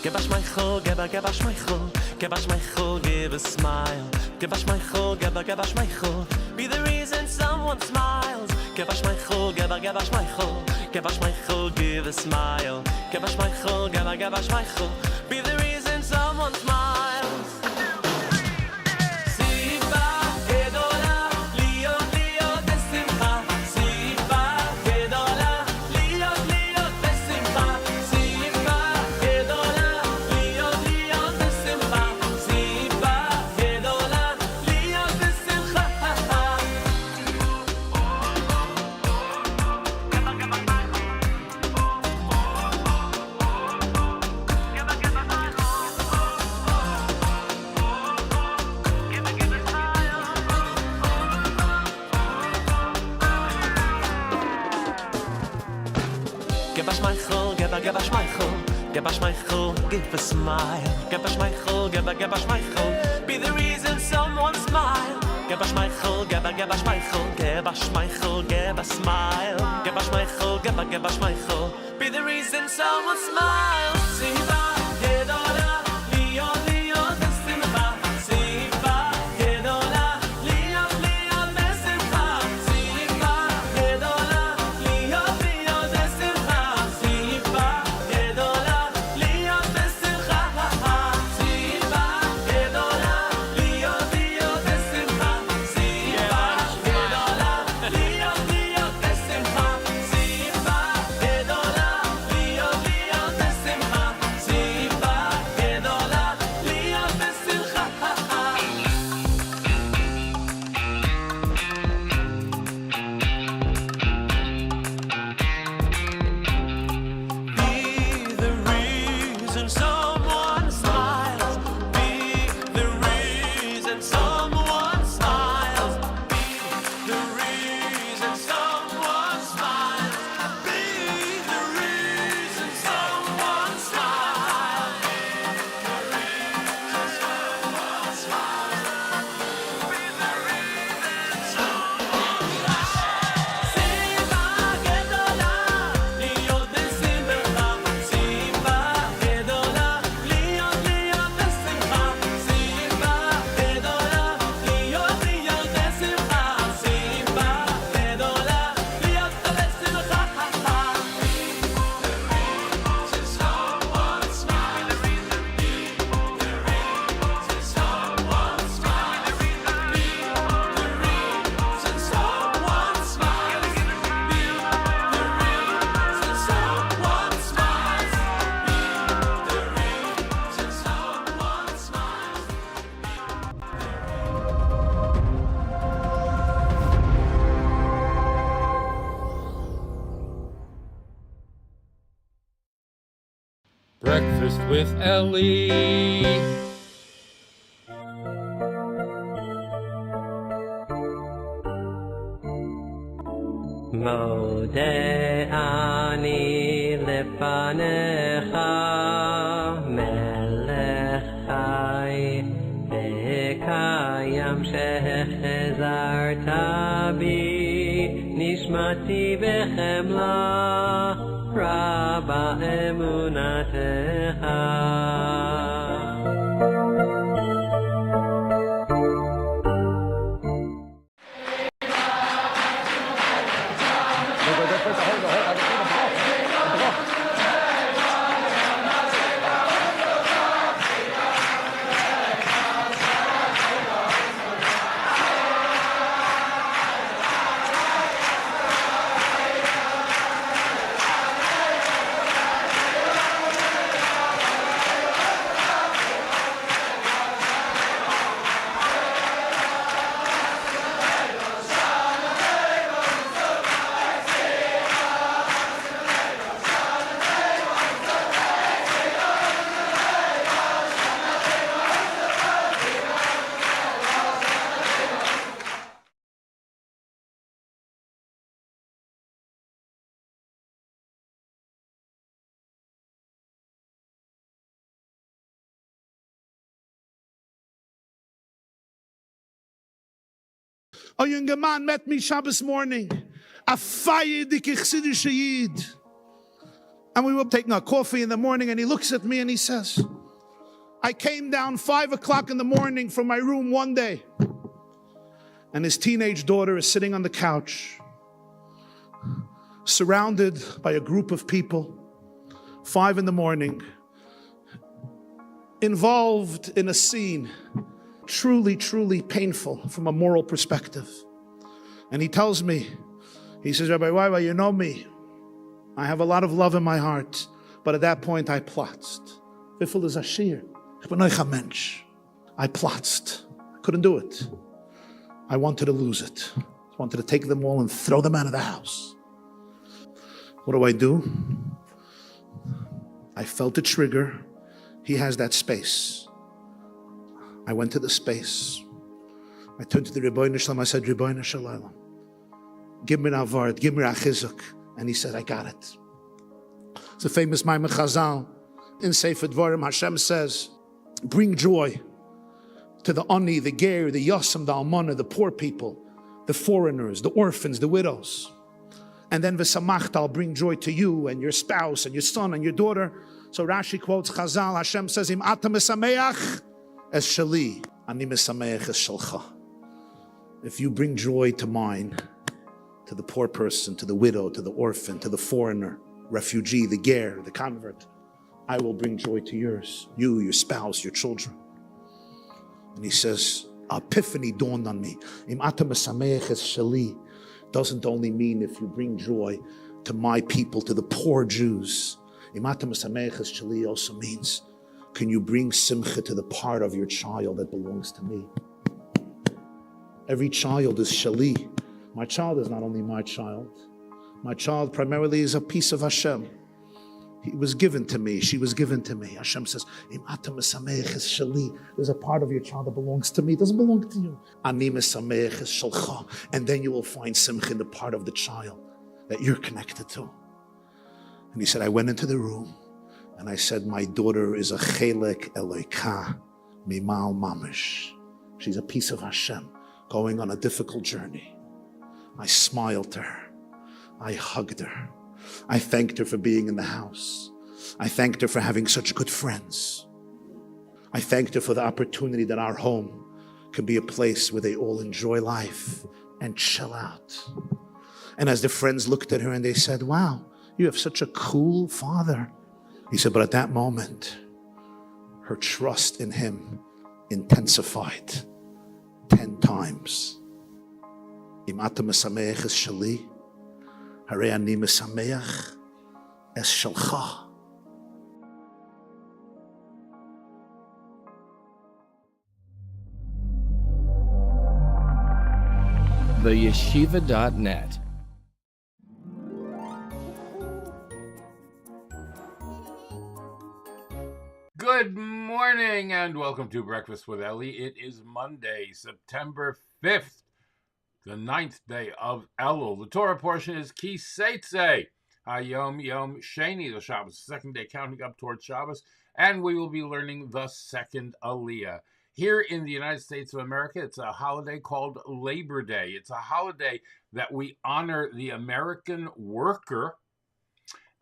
Give us my chol, give us my chol, give us my chol, give a smile. Give us my chol, give us my chol, be the reason someone smiles. Give us my chol, give us my chol, give us my chol, give a smile. Give us my chol, give us my chol, be the reason someone smiles. Give us my chol, give us my chol, give us my chol, give a smile. Give us my chol, give us my chol, be the reason someone smile. Give us my chol, give us my chol, give us my chol, give a smile. Give us my chol, give us my chol, be the reason someone smiles. Siva gedola, liyo liyo besimcha. Siva gedola, liyo liyo besimcha. Siva gedola, liyo liyo besimcha. Siva gedola, liyo besimcha. Siva gedola, liyo liyo besimcha. Siva gedola, liyo liyo besimcha. Siva gedola, liyo liyo besimcha. Siva gedola, liyo besimcha. Be the reason someone smiles. Be the reason someone smiles. Be the reason someone smiles. Be the reason someone smiles. Siva gedola, liyo besimcha. Siva gedola, liyo liyo besimcha. Siva gedola, liyo liyo besimcha. Siva gedola, liyo besimcha. Someone smile. Be the reason someone smile. Be the reason someone smile. Be the reason someone smiles. Be the reason someone smiles. Breakfast with Elli. Mode ani lefanecha melech chai v'kayam shechazarta bi nishmati b'chemla raba emunatecha. A younger man met me Shabbos morning. A feierdike chassidische Yid. And we were taking our coffee in the morning, and he looks at me and he says, I came down 5 o'clock in the morning from my room one day, and his teenage daughter is sitting on the couch, surrounded by a group of people, 5 in the morning, involved in a scene truly, truly painful from a moral perspective. And he tells me, he says, Rabbi Waiwa, you know me. I have a lot of love in my heart. But at that point, I plotted. Wiffel is ashir. Ich bin euch a Mensch. I plotted. I couldn't do it. I wanted to lose it. I wanted to take them all and throw them out of the house. What do? I felt a trigger. He has that space. I went to the space. I turned to the Rebbeinu Shalom. I said, Rebbeinu Shalom, give me an avard, give me a chizuk. And he said, I got it. It's a famous Maimon Chazal. In Sefer Dvarim, Hashem says, bring joy to the ani, the ger, the yasam, the almana, the poor people, the foreigners, the orphans, the widows. And then v'samachta, I'll bring joy to you and your spouse and your son and your daughter. So Rashi quotes Chazal, Hashem says, Im ata mesameach es shali, ani mesameach es shalcha. If you bring joy to mine, to the poor person, to the widow, to the orphan, to the foreigner, refugee, the ger, the convert, I will bring joy to yours, you, your spouse, your children. And he says, epiphany dawned on me. Im ata mesameach es shali doesn't only mean if you bring joy to my people, to the poor Jews. Im ata mesameach es shali also means, can you bring simcha to the part of your child that belongs to me? Every child is shali. My child is not only my child. My child primarily is a piece of Hashem. He was given to me. She was given to me. Hashem says, Im ata mesameach es shali. There's a part of your child that belongs to me. It doesn't belong to you. Ani mesameach es shalcha. And then you will find simcha in the part of the child that you're connected to. And he said, I went into the room and I said, my daughter is a chelek Eloka mimal mamish. She's a piece of Hashem going on a difficult journey. I smiled to her. I hugged her. I thanked her for being in the house. I thanked her for having such good friends. I thanked her for the opportunity that our home can be a place where they all enjoy life and chill out. And as the friends looked at her and they said, wow, you have such a cool father. He said, but at that moment, her trust in him intensified 10 times. Im ata mesameach es shali, harei ani mesameach es shalcha. TheYeshiva.net. Good morning and welcome to Breakfast with Elli. It is Monday, September 5th. The 9th day of Elul. The Torah portion is Ki Seitzei, HaYom, Yom, Sheini, the Shabbos, second day counting up towards Shabbos, and we will be learning the second Aliyah. Here in the United States of America, it's a holiday called Labor Day. It's a holiday that we honor the American worker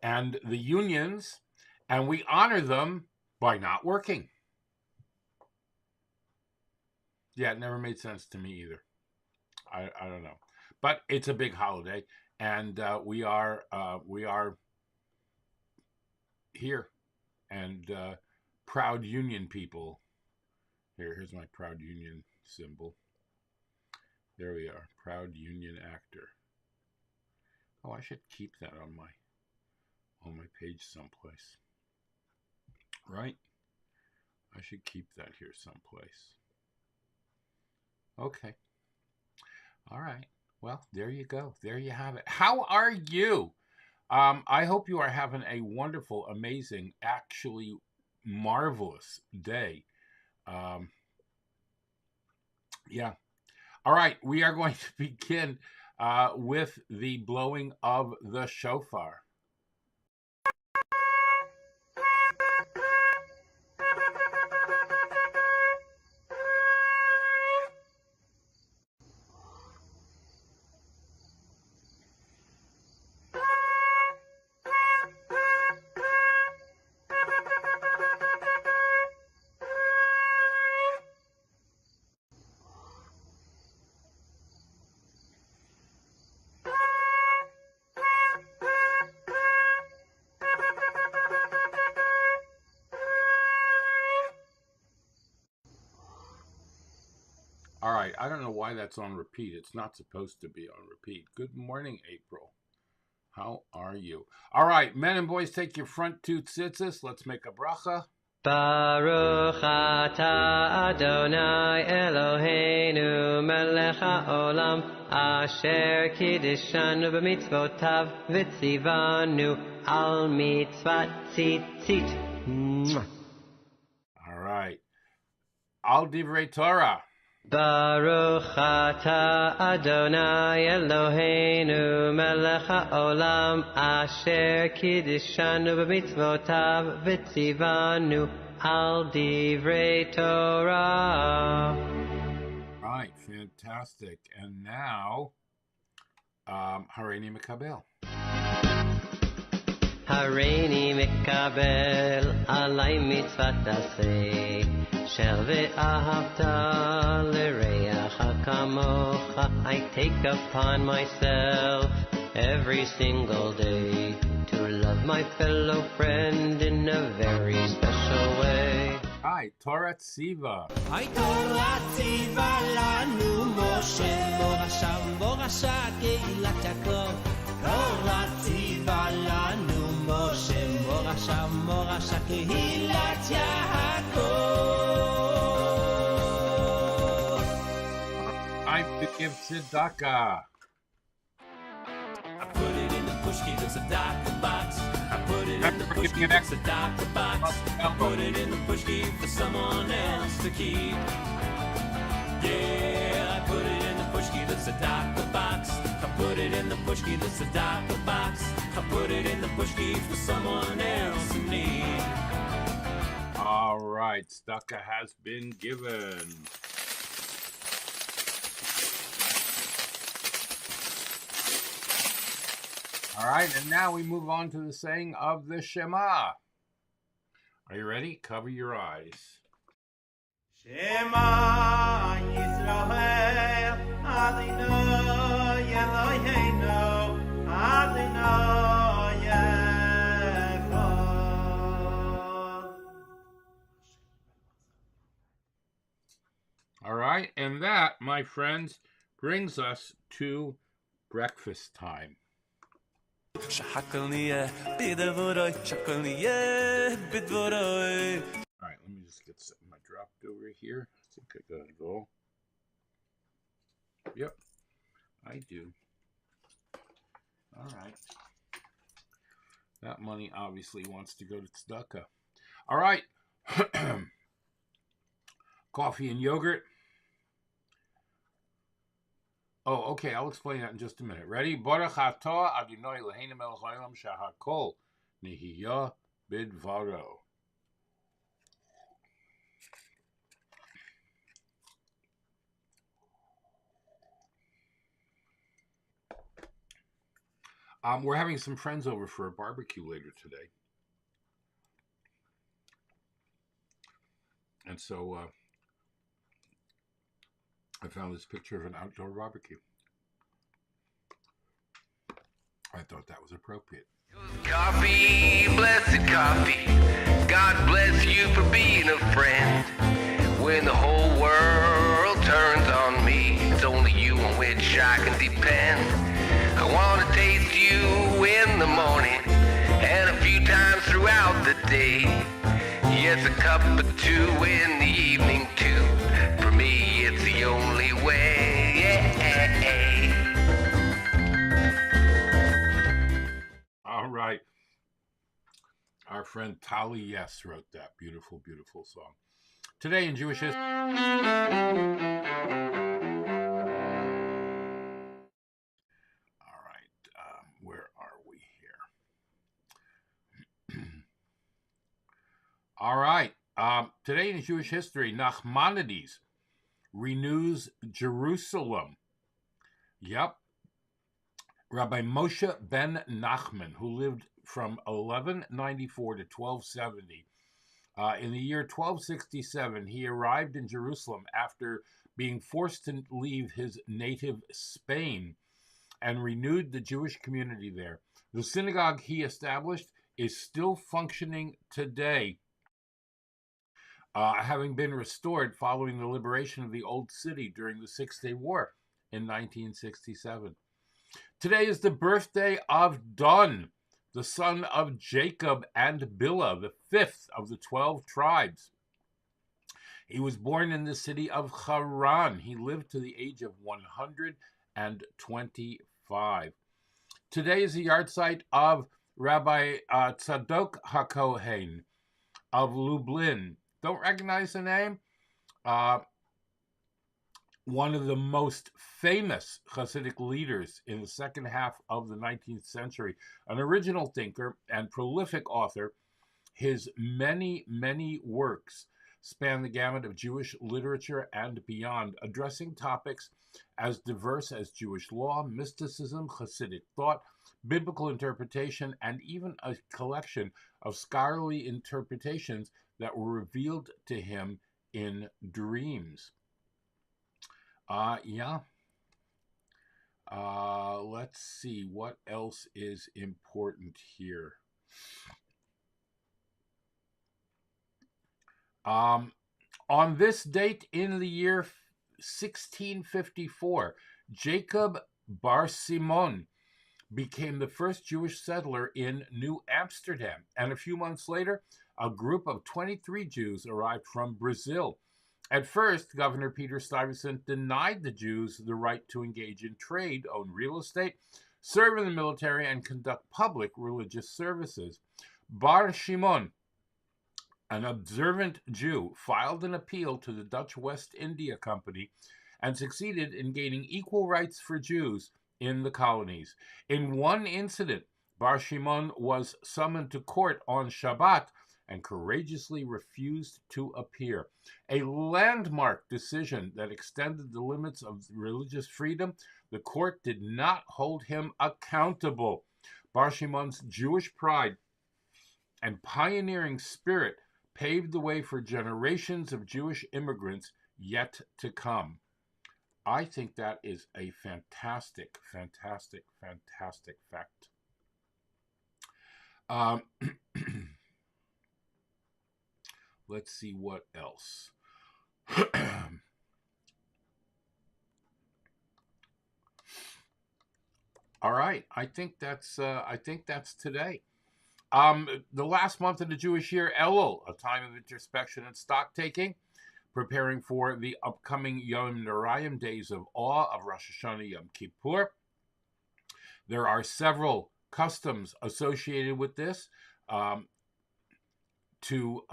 and the unions, and we honor them by not working. Yeah, it never made sense to me either. I don't know, but it's a big holiday, and we are here, and proud union people. Here's my proud union symbol. There we are, proud union actor. Oh, I should keep that on my page someplace, right? I should keep that here someplace. Okay. All right. Well, there you go. There you have it. How are you? I hope you are having a wonderful, amazing, actually marvelous day. Yeah. All right. We are going to begin with the blowing of the shofar. right. I don't know why that's on repeat. It's not supposed to be on repeat. Good morning, April. How are you? All right, men and boys, take your front two tzitzis. Let's make a bracha. Baruch atah Adonai Eloheinu melech haolam asher kiddishanu b'mitzvotav v'tzivanu al mitzvat tzitzit. All right. Al divrei Torah. Baruch atah Adonai Eloheinu melech haolam asher kiddishanu b'mitzvotav v'tzivanu al divrei Torah. Right, fantastic. And now, Hareini Mekabel. Hareini mikabel alay mitzvat aseh shel ve'ahavta l'reacha kamocha. I take upon myself every single day to love my fellow friend in a very special way. Hi, Torah Tziva. Ay Torah tziva lanu Moshe morasha keilat Yaakov. Torah tziva lanu Moshe morasha keilat Yaakov. Time to give tzedakah. I put it in the pushki, the tzedakah box. I put it in the pushki, the tzedakah box. I put it in the pushki for someone else to keep. Yeah, I put it in the pushki, the tzedakah box. I put it in the pushki, the tzedakah box. I put it in the pushki for someone else in need. All right, tzedakah has been given. All right, and now we move on to the saying of the Shema. Are you ready? Cover your eyes. Shema Yisrael Adonai Eloheinu Adonai Echad. All right, and that, my friends, brings us to breakfast time. Shahakalniye bidvoroi, shakalniye bidvoroi. All right, let me just get something I dropped over here. I think I got it all. Yep, I do. All right. That money obviously wants to go to tzedakah. All right. Coffee and yogurt. Oh, okay, I'll explain that in just a minute. Ready? Baruch atah Adonai Eloheinu melech haolam shehakol nihiyah bidvaro. We're having some friends over for a barbecue later today. And so I found this picture of an outdoor barbecue. I thought that was appropriate. Coffee, blessed coffee. God bless you for being a friend. When the whole world turns on me, it's only you on which I can depend. I want to taste you in the morning and a few times throughout the day. Yes, a cup or two in the evening too. For me, it's the only way. Yeah. All right. Our friend Tali Yes wrote that beautiful, beautiful song. Today in Jewish history. All right. Where are we here? All right. Today in Jewish history, Nachmanides renews Jerusalem. Yep. Rabbi Moshe ben Nachman, who lived from 1194 to 1270, in the year 1267, he arrived in Jerusalem after being forced to leave his native Spain and renewed the Jewish community there. The synagogue he established is still functioning today. having been restored following the liberation of the Old City during the Six-Day War in 1967. Today is the birthday of Don, the son of Jacob and Bilhah, the fifth of the 12 tribes. He was born in the city of Haran. He lived to the age of 125. Today is the yahrzeit of Rabbi Tzadok HaKohen of Lublin. Don't recognize the name? One of the most famous Hasidic leaders in the second half of the 19th century, an original thinker and prolific author. His many, many works span the gamut of Jewish literature and beyond, addressing topics as diverse as Jewish law, mysticism, Hasidic thought, biblical interpretation, and even a collection of scholarly interpretations that were revealed to him in dreams. Let's see what else is important here. On this date in the year 1654, Jacob Bar Simon became the first Jewish settler in New Amsterdam, and a few months later, a group of 23 Jews arrived from Brazil. At first, Governor Peter Stuyvesant denied the Jews the right to engage in trade, own real estate, serve in the military, and conduct public religious services. Bar Shimon, an observant Jew, filed an appeal to the Dutch West India Company and succeeded in gaining equal rights for Jews in the colonies. In one incident, Bar Shimon was summoned to court on Shabbat and courageously refused to appear. A landmark decision that extended the limits of religious freedom, the court did not hold him accountable. Bar Shimon's Jewish pride and pioneering spirit paved the way for generations of Jewish immigrants yet to come. I think that is a fantastic, fantastic, fantastic fact. Let's see what else. All right, I think that's today. The last month of the Jewish year, Elul, a time of introspection and stock taking, preparing for the upcoming Yom Noraim, days of awe of Rosh Hashanah Yom Kippur. There are several customs associated with this to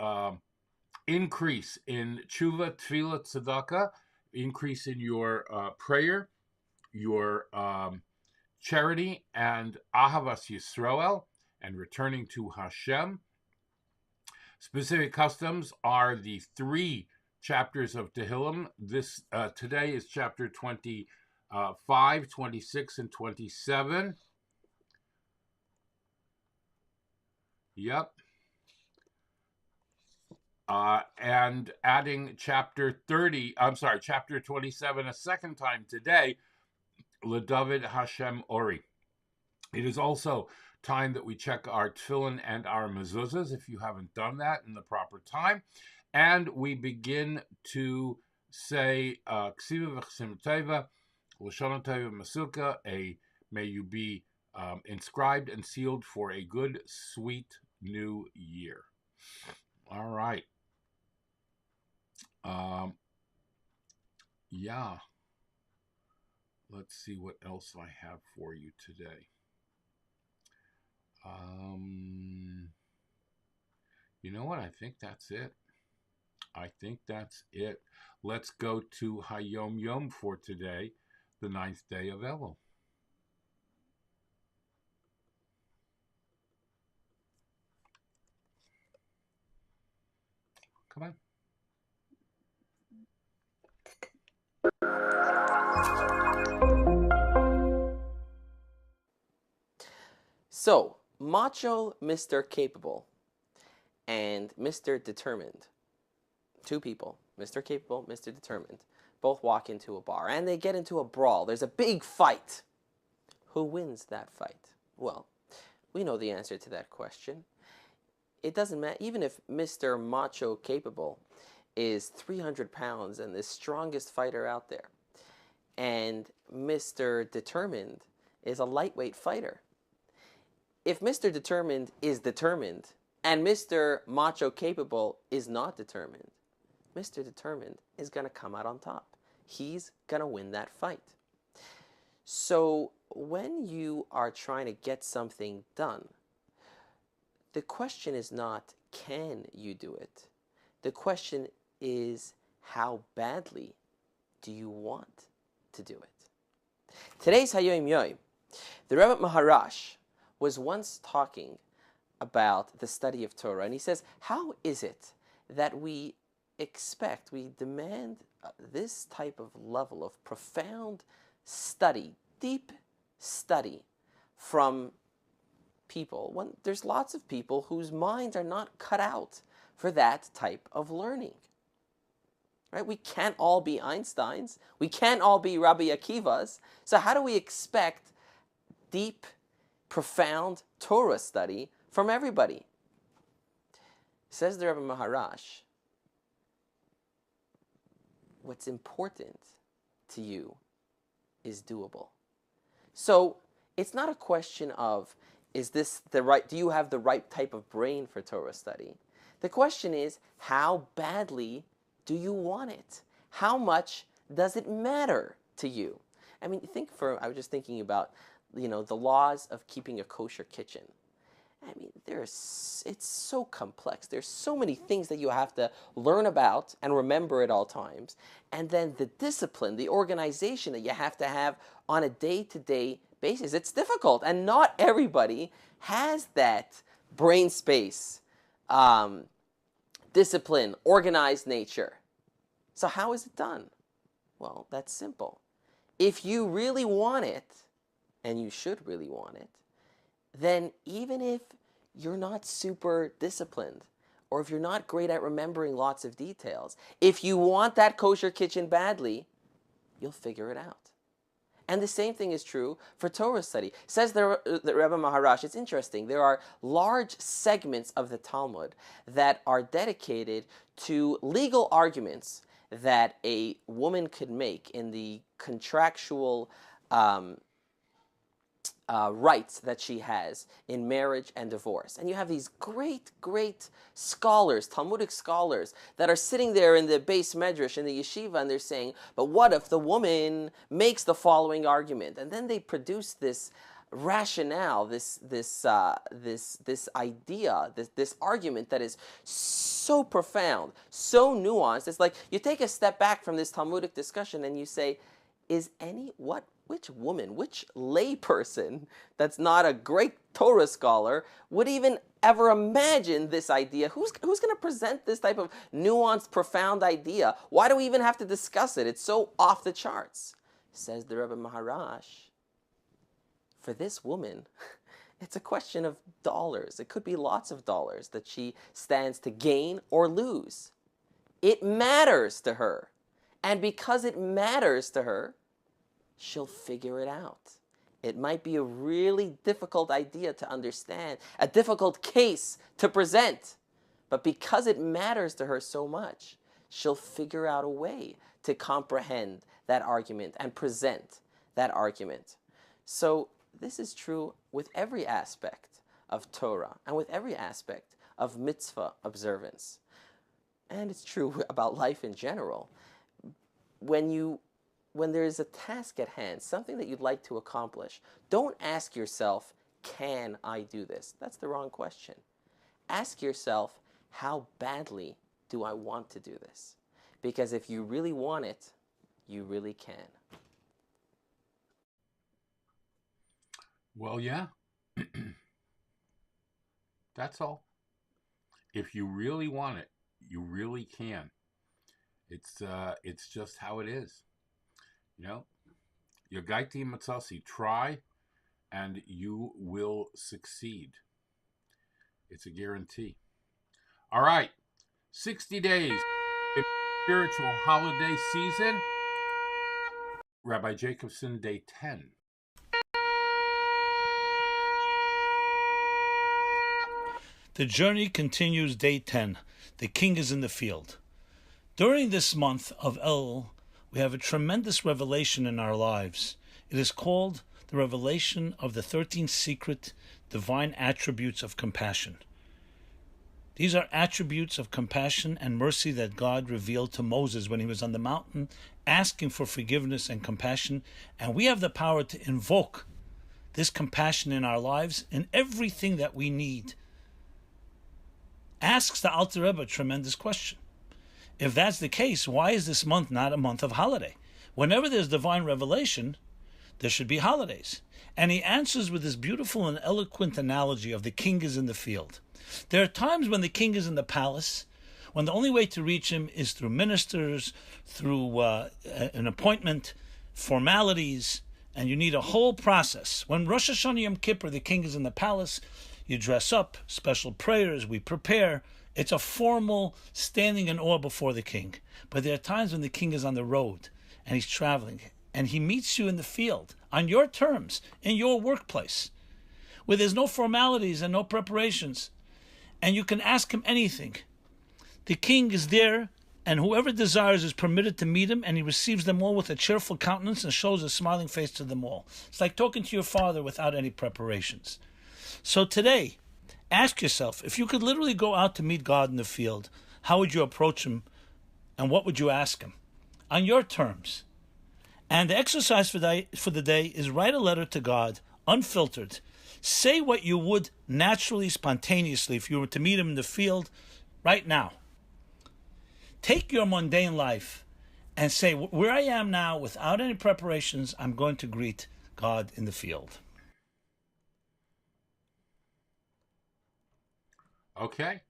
increase in tshuva, tefillah, tzedakah, increase in your prayer, your charity, and ahavas Yisroel, and returning to Hashem. Specific customs are the 3 chapters of Tehillim. This today is chapter 25, 26, and 27. Yep. And adding chapter 27 a second time today, LeDavid Hashem Ori. It is also time that we check our tefillin and our mezuzahs, if you haven't done that in the proper time. And we begin to say, Ksiva v'chsim teva, l'shana teva masuka, may you be inscribed and sealed for a good, sweet new year. All right. Yeah. Let's see what else I have for you today. You know what? I think that's it. Let's go to HaYom Yom for today, the 9th day of Elul. Come on. So, Macho Mr. Capable and Mr. Determined, 2 people, Mr. Capable, Mr. Determined, both walk into a bar and they get into a brawl. There's a big fight. Who wins that fight? Well, we know the answer to that question. it doesn't matter. Even if Mr. Macho Capable is 300 pounds and the strongest fighter out there, and Mr. Determined is a lightweight fighter. If Mr. Determined is determined and Mr. Macho Capable is not determined, Mr. Determined is going to come out on top. He's going to win that fight. So when you are trying to get something done, the question is not, can you do it? The question is, how badly do you want to do it? Today's HaYom, the Rebbe Maharash was once talking about the study of Torah, and he says, how is it that we demand this type of level of profound study, deep study from people, when there's lots of people whose minds are not cut out for that type of learning? Right? We can't all be Einsteins. We can't all be Rabbi Akivas. So how do we expect deep, profound Torah study from everybody? Says the Rebbe Maharash, what's important to you is doable. So it's not a question of, is this the right, do you have the right type of brain for Torah study? The question is, how badly do you want it? How much does it matter to you? I mean, I was just thinking about, the laws of keeping a kosher kitchen. I mean, it's so complex. There's so many things that you have to learn about and remember at all times. And then the discipline, the organization that you have to have on a day-to-day basis. It's difficult. And not everybody has that brain space, discipline, organized nature. So how is it done? Well, that's simple. If you really want it, and you should really want it, then even if you're not super disciplined, or if you're not great at remembering lots of details, if you want that kosher kitchen badly, you'll figure it out. And the same thing is true for Torah study. Says the Rebbe Maharash, it's interesting, there are large segments of the Talmud that are dedicated to legal arguments that a woman could make in the contractual rights that she has in marriage and divorce. And you have these great, great scholars, Talmudic scholars, that are sitting there in the base medrash, in the yeshiva, and they're saying, but what if the woman makes the following argument? And then they produce this rationale, this idea, this argument that is so profound, so nuanced. It's like you take a step back from this Talmudic discussion and you say, which woman, which layperson that's not a great Torah scholar would even ever imagine this idea? Who's going to present this type of nuanced, profound idea? Why do we even have to discuss it? It's so off the charts. Says the Rebbe Maharash, for this woman, it's a question of dollars. It could be lots of dollars that she stands to gain or lose. It matters to her. And because it matters to her, she'll figure it out. It might be a really difficult idea to understand, a difficult case to present, but because it matters to her so much, she'll figure out a way to comprehend that argument and present that argument. So this is true with every aspect of Torah and with every aspect of mitzvah observance. And it's true about life in general. When there is a task at hand, something that you'd like to accomplish, don't ask yourself, can I do this? That's the wrong question. Ask yourself, how badly do I want to do this? Because if you really want it, you really can. Well, yeah. That's all. If you really want it, you really can. It's just how it is. Yagaiti Matzasi, try and you will succeed. It's a guarantee. All right, 60 days in spiritual holiday season. Rabbi Jacobson, day 10. The journey continues day 10. The king is in the field. During this month of Elul, we have a tremendous revelation in our lives. It is called the revelation of the 13 secret divine attributes of compassion. These are attributes of compassion and mercy that God revealed to Moses when he was on the mountain asking for forgiveness and compassion, and we have the power to invoke this compassion in our lives in everything that we need. Asks the Alter Rebbe a tremendous question. If that's the case, why is this month not a month of holiday? Whenever there's divine revelation, there should be holidays. And he answers with this beautiful and eloquent analogy of the king is in the field. There are times when the king is in the palace, when the only way to reach him is through ministers, through an appointment, formalities, and you need a whole process. When Rosh Hashanah Yom Kippur, the king is in the palace, you dress up, special prayers, we prepare. It's a formal standing in awe before the king. But there are times when the king is on the road and he's traveling and he meets you in the field on your terms, in your workplace, where there's no formalities and no preparations, and you can ask him anything. The king is there, and whoever desires is permitted to meet him, and he receives them all with a cheerful countenance and shows a smiling face to them all. It's like talking to your father without any preparations. So today, ask yourself, if you could literally go out to meet God in the field, how would you approach him, and what would you ask him? On your terms. And the exercise for the day is write a letter to God, unfiltered. Say what you would naturally, spontaneously, if you were to meet him in the field right now. Take your mundane life and say, where I am now, without any preparations, I'm going to greet God in the field. Okay.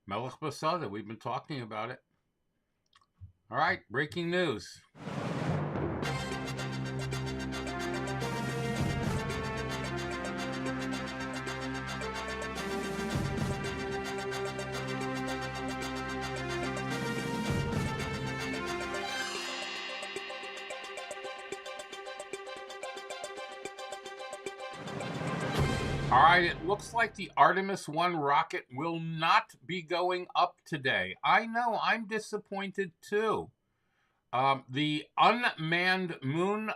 Melech Basada, we've been talking about it. All right, breaking news. All right, it looks like the Artemis 1 rocket will not be going up today. I know, I'm disappointed too. The unmanned moon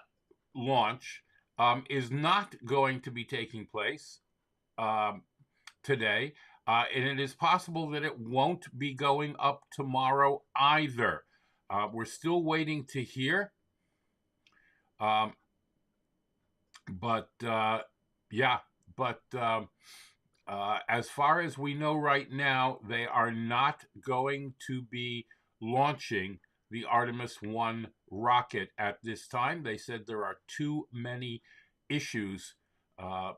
launch is not going to be taking place today, and it is possible that it won't be going up tomorrow either. We're still waiting to hear. As far as we know right now, they are not going to be launching the Artemis 1 rocket at this time. They said there are too many issues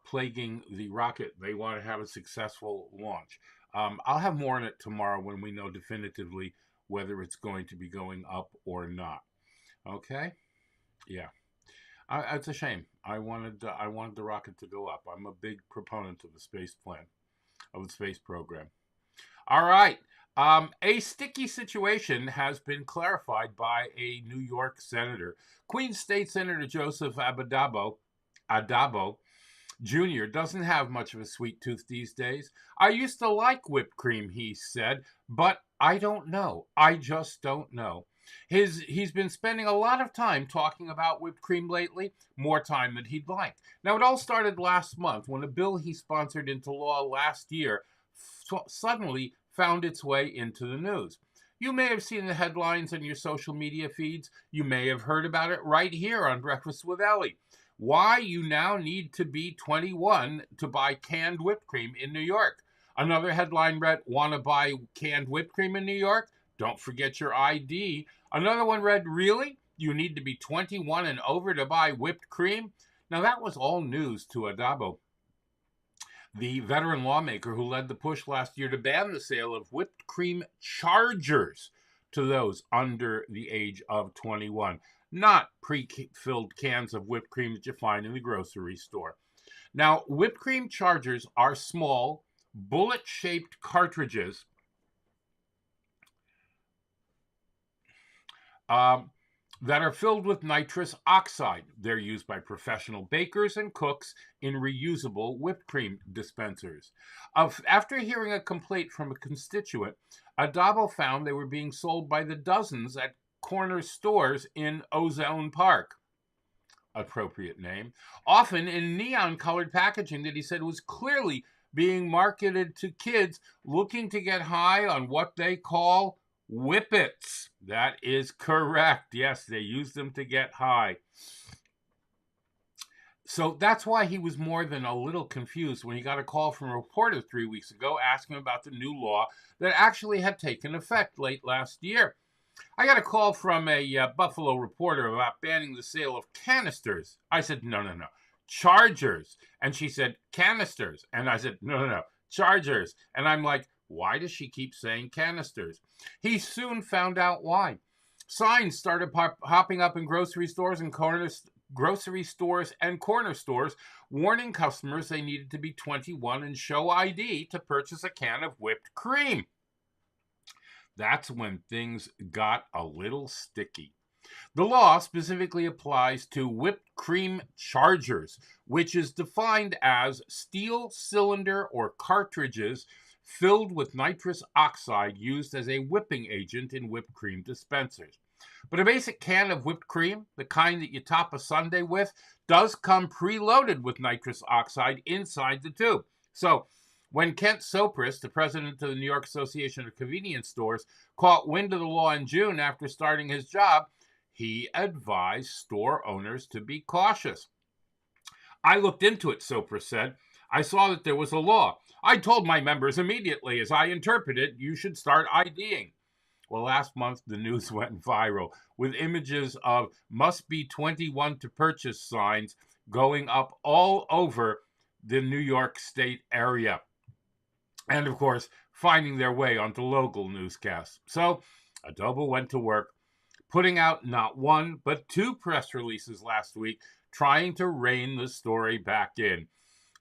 plaguing the rocket. They want to have a successful launch. I'll have more on it tomorrow when we know definitively whether it's going to be going up or not. Okay? Yeah. It's a shame. I wanted the rocket to go up. I'm a big proponent of the space plan, of the space program. All right. A sticky situation has been clarified by a New York senator. Queens State Senator Joseph Adabo Jr. doesn't have much of a sweet tooth these days. I used to like whipped cream, he said, but I don't know. I just don't know. He's been spending a lot of time talking about whipped cream lately, more time than he'd like. Now, it all started last month when a bill he sponsored into law last year suddenly found its way into the news. You may have seen the headlines on your social media feeds. You may have heard about it right here on Breakfast with Elli. Why you now need to be 21 to buy canned whipped cream in New York. Another headline read, want to buy canned whipped cream in New York? Don't forget your ID. Another one read, really? You need to be 21 and over to buy whipped cream? Now, that was all news to Adabo, the veteran lawmaker who led the push last year to ban the sale of whipped cream chargers to those under the age of 21, not pre-filled cans of whipped cream that you find in the grocery store. Now, whipped cream chargers are small, bullet-shaped cartridges that are filled with nitrous oxide. They're used by professional bakers and cooks in reusable whipped cream dispensers. After hearing a complaint from a constituent, Adabo found they were being sold by the dozens at corner stores in Ozone Park. Appropriate name. Often in neon-colored packaging that he said was clearly being marketed to kids looking to get high on what they call whippets. That is correct. Yes, they use them to get high. So that's why he was more than a little confused when he got a call from a reporter 3 weeks ago asking about the new law that actually had taken effect late last year. I got a call from a Buffalo reporter about banning the sale of canisters. I said, no, chargers. And she said, canisters. And I said, no, chargers. And I'm like, why does she keep saying canisters? He soon found out why. Signs started hopping up in grocery stores and corner stores warning customers they needed to be 21 and show ID to purchase a can of whipped cream. That's when things got a little sticky. The law specifically applies to whipped cream chargers, which is defined as steel cylinder or cartridges filled with nitrous oxide used as a whipping agent in whipped cream dispensers. But a basic can of whipped cream, the kind that you top a sundae with, does come preloaded with nitrous oxide inside the tube. So when Kent Sopris, the president of the New York Association of Convenience Stores, caught wind of the law in June after starting his job, he advised store owners to be cautious. I looked into it, Sopris said. I saw that there was a law. I told my members immediately, as I interpret it, you should start IDing. Well, last month, the news went viral with images of must be 21 to purchase signs going up all over the New York State area. And, of course, finding their way onto local newscasts. So, Adobo went to work, putting out not one, but two press releases last week, trying to rein the story back in.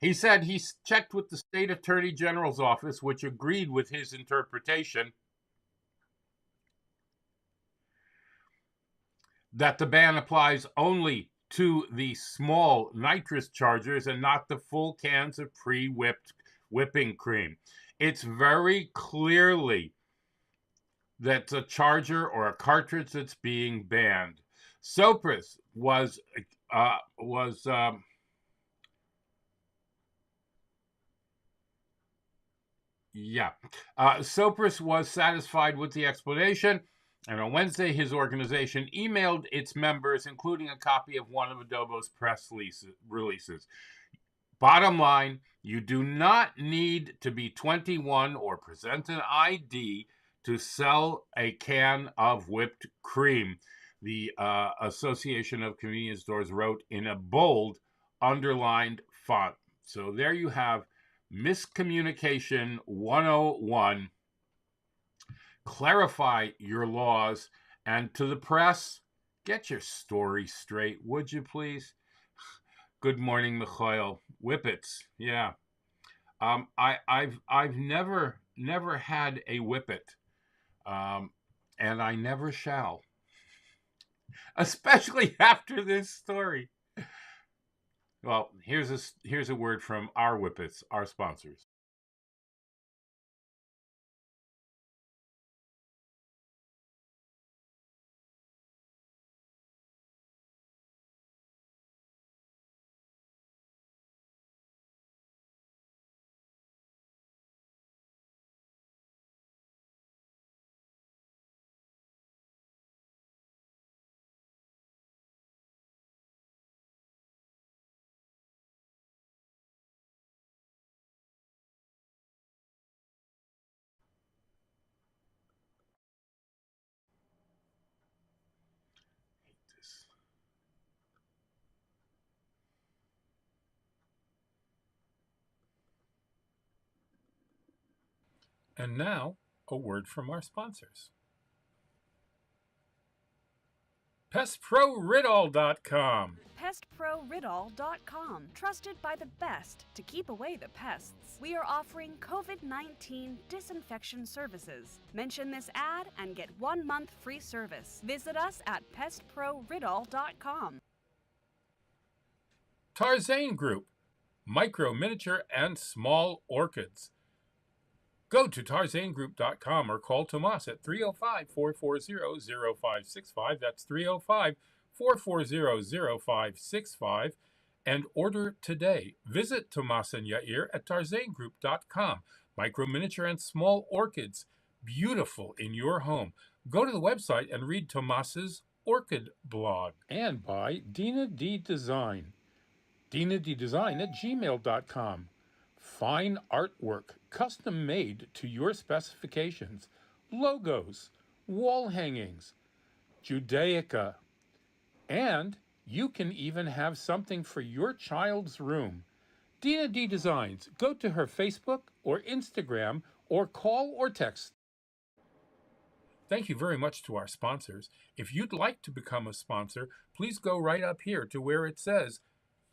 He said he checked with the state attorney general's office, which agreed with his interpretation that the ban applies only to the small nitrous chargers and not the full cans of pre-whipped whipping cream. It's very clearly that's a charger or a cartridge that's being banned. Sopris Sopris was satisfied with the explanation, and on Wednesday, his organization emailed its members, including a copy of one of Adobo's press releases. Bottom line, you do not need to be 21 or present an ID to sell a can of whipped cream, the Association of Convenience Stores wrote in a bold, underlined font. So there you have Miscommunication 101. Clarify your laws, and to the press, get your story straight, would you please? Good morning, Mikhail. Whippets, yeah. I've never had a whippet, and I never shall. Especially after this story. Well, here's a word from our whippets, our sponsors. And now, a word from our sponsors. PestProRidall.com. PestProRidal.com. Trusted by the best to keep away the pests. We are offering COVID-19 disinfection services. Mention this ad and get 1 month free service. Visit us at PestProRidal.com. Tarzan Group, micro, miniature, and small orchids. Go to tarzangroup.com or call Tomas at 305-440-0565. That's 305-440-0565 and order today. Visit Tomas and Yair at tarzangroup.com. Micro, miniature, and small orchids, beautiful in your home. Go to the website and read Tomas's orchid blog. And by Dina D Design. DinaDDesign at gmail.com. Fine artwork, custom made to your specifications, logos, wall hangings, Judaica, and you can even have something for your child's room. Dina D Designs. Go to her Facebook or Instagram or call or text. Thank you very much to our sponsors. If you'd like to become a sponsor, please go right up here to where it says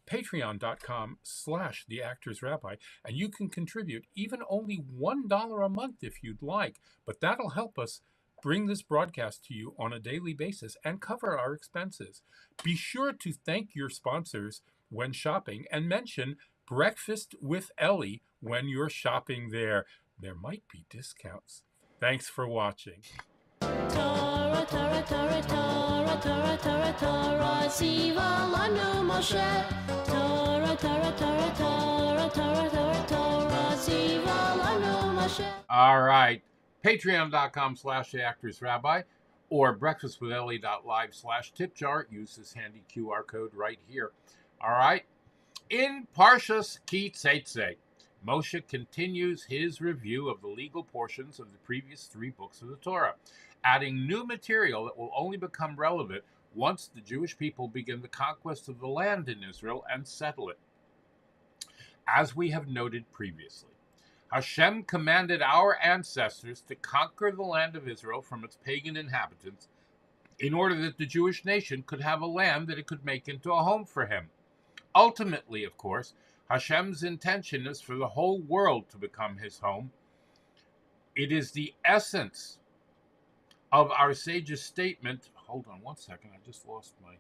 patreon.com/theactorsrabbi, and you can contribute even only $1 a month if you'd like, but that'll help us bring this broadcast to you on a daily basis and cover our expenses. Be sure to thank your sponsors when shopping and mention Breakfast with Elli when you're shopping there. There might be discounts. Thanks for watching. Torah, Torah, Torah, Torah, Torah, Torah, Torah, Siva Lanu Moshe. Torah, Torah, Torah, Torah, Torah, Torah, Torah, Siva Lanu Moshe. All right. Patreon.com/theactorsrabbi or breakfastwithelli.live/tipjar. Use this handy QR code right here. All right. In Parshas Ki Seitzei, Moshe continues his review of the legal portions of the previous 3 books of the Torah, adding new material that will only become relevant once the Jewish people begin the conquest of the land in Israel and settle it. As we have noted previously, Hashem commanded our ancestors to conquer the land of Israel from its pagan inhabitants in order that the Jewish nation could have a land that it could make into a home for him. Ultimately, of course, Hashem's intention is for the whole world to become his home. It is the essence of our sage's statement. Hold on one second. I just lost my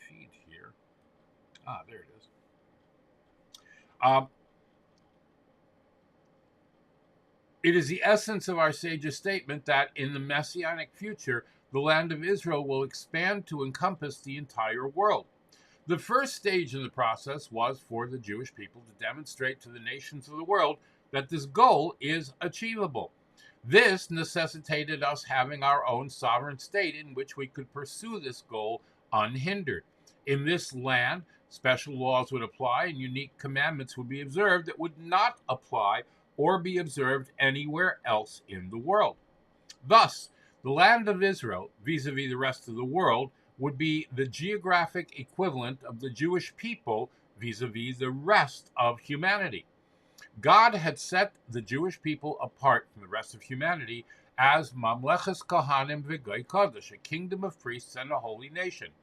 feed here. There it is. It is the essence of our sage's statement that in the messianic future, the land of Israel will expand to encompass the entire world. The first stage in the process was for the Jewish people to demonstrate to the nations of the world that this goal is achievable. This necessitated us having our own sovereign state in which we could pursue this goal unhindered. In this land, special laws would apply and unique commandments would be observed that would not apply or be observed anywhere else in the world. Thus, the land of Israel, vis-a-vis the rest of the world, would be the geographic equivalent of the Jewish people vis-a-vis the rest of humanity. God had set the Jewish people apart from the rest of humanity as Mamleches Kohanim V'Goy Kodesh, a kingdom of priests and a holy nation.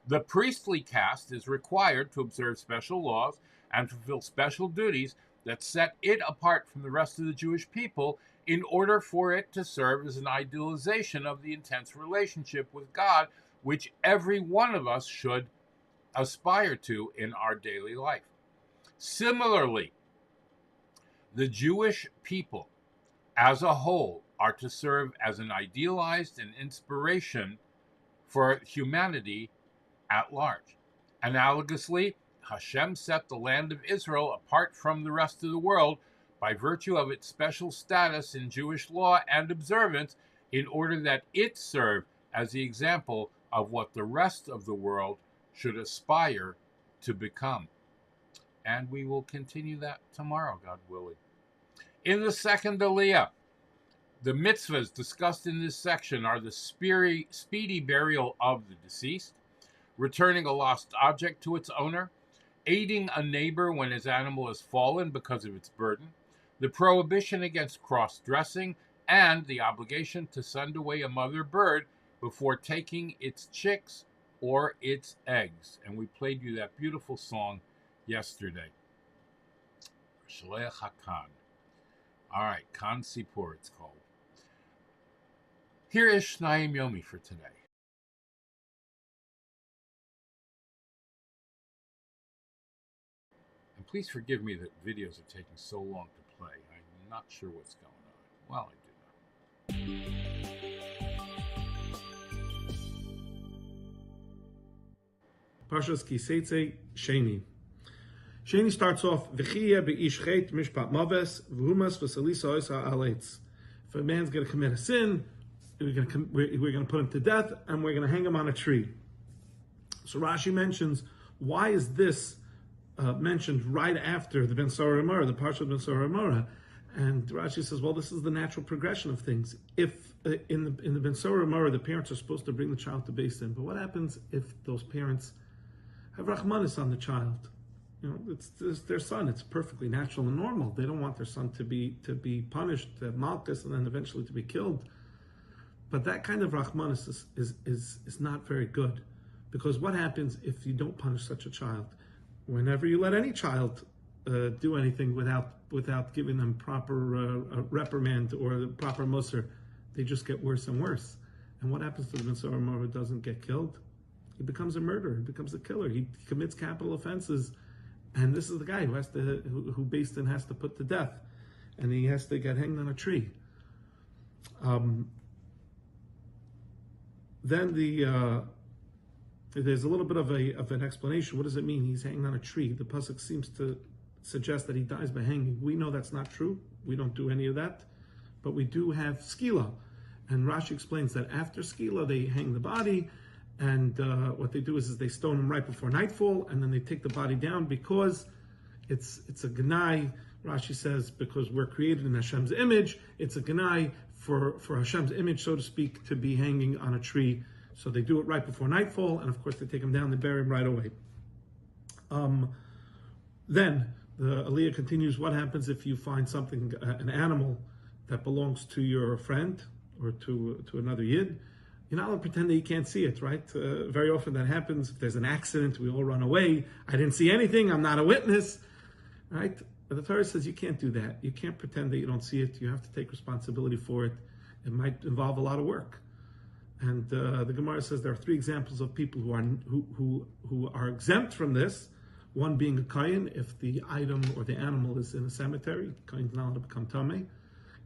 The priestly caste is required to observe special laws and fulfill special duties that set it apart from the rest of the Jewish people in order for it to serve as an idealization of the intense relationship with God which every one of us should aspire to in our daily life. Similarly, the Jewish people as a whole are to serve as an idealized and inspiration for humanity at large. Analogously, Hashem set the land of Israel apart from the rest of the world by virtue of its special status in Jewish law and observance in order that it serve as the example of what the rest of the world should aspire to become. And we will continue that tomorrow, God willing. In the second Aliyah, the mitzvahs discussed in this section are the speedy burial of the deceased, returning a lost object to its owner, aiding a neighbor when his animal has fallen because of its burden, the prohibition against cross-dressing, and the obligation to send away a mother bird before taking its chicks or its eggs. And we played you that beautiful song yesterday. Shaleach HaKan. All right, Kan Sipur it's called. Here is Shnayim Yomi for today. And please forgive me that videos are taking so long to play. I'm not sure what's going on. Well, I do know. Parshas Ki Seitzei, Sheini. Sheini starts off, V'chiyeh be'ish chet mishpat maves, v'humas v'salisa oisa aleitz. If a man's going to commit a sin, we're going to put him to death, and we're going to hang him on a tree. So Rashi mentions, why is this mentioned right after the Ben Sorah Amora, the Parsha of Ben Sorah Amora? And Rashi says, well, this is the natural progression of things. If in the Ben Sorah Amora, the parents are supposed to bring the child to Beis Din, but what happens if those parents have Rachmanis on the child? It's their son. It's perfectly natural and normal. They don't want their son to be punished, to have Malchus, and then eventually to be killed. But that kind of Rachmanis is not very good, because what happens if you don't punish such a child? Whenever you let any child do anything without giving them proper reprimand or the proper musar, they just get worse and worse. And what happens to the Ben Sorah Amora who doesn't get killed? He becomes a murderer. He becomes a killer. He commits capital offenses. And this is the guy who Beis Din has to put to death, and he has to get hanged on a tree. Then there's a little bit of an explanation. What does it mean? He's hanging on a tree. The pasuk seems to suggest that he dies by hanging. We know that's not true. We don't do any of that, but we do have skila, and Rashi explains that after skila they hang the body. And what they do is they stone him right before nightfall, and then they take the body down because it's a genai. Rashi says, because we're created in Hashem's image, it's a genai for Hashem's image, so to speak, to be hanging on a tree. So they do it right before nightfall, and of course they take him down, they bury him right away. Then the Aliyah continues, what happens if you find something, an animal that belongs to your friend or to another yid? You're not allowed to pretend that you can't see it, right? Very often that happens. If there's an accident, we all run away. I didn't see anything. I'm not a witness, right? But the Torah says you can't do that. You can't pretend that you don't see it. You have to take responsibility for it. It might involve a lot of work. And the Gemara says there are three examples of people who are exempt from this. One being a kohen, if the item or the animal is in a cemetery, kohen's not allowed to become tamei.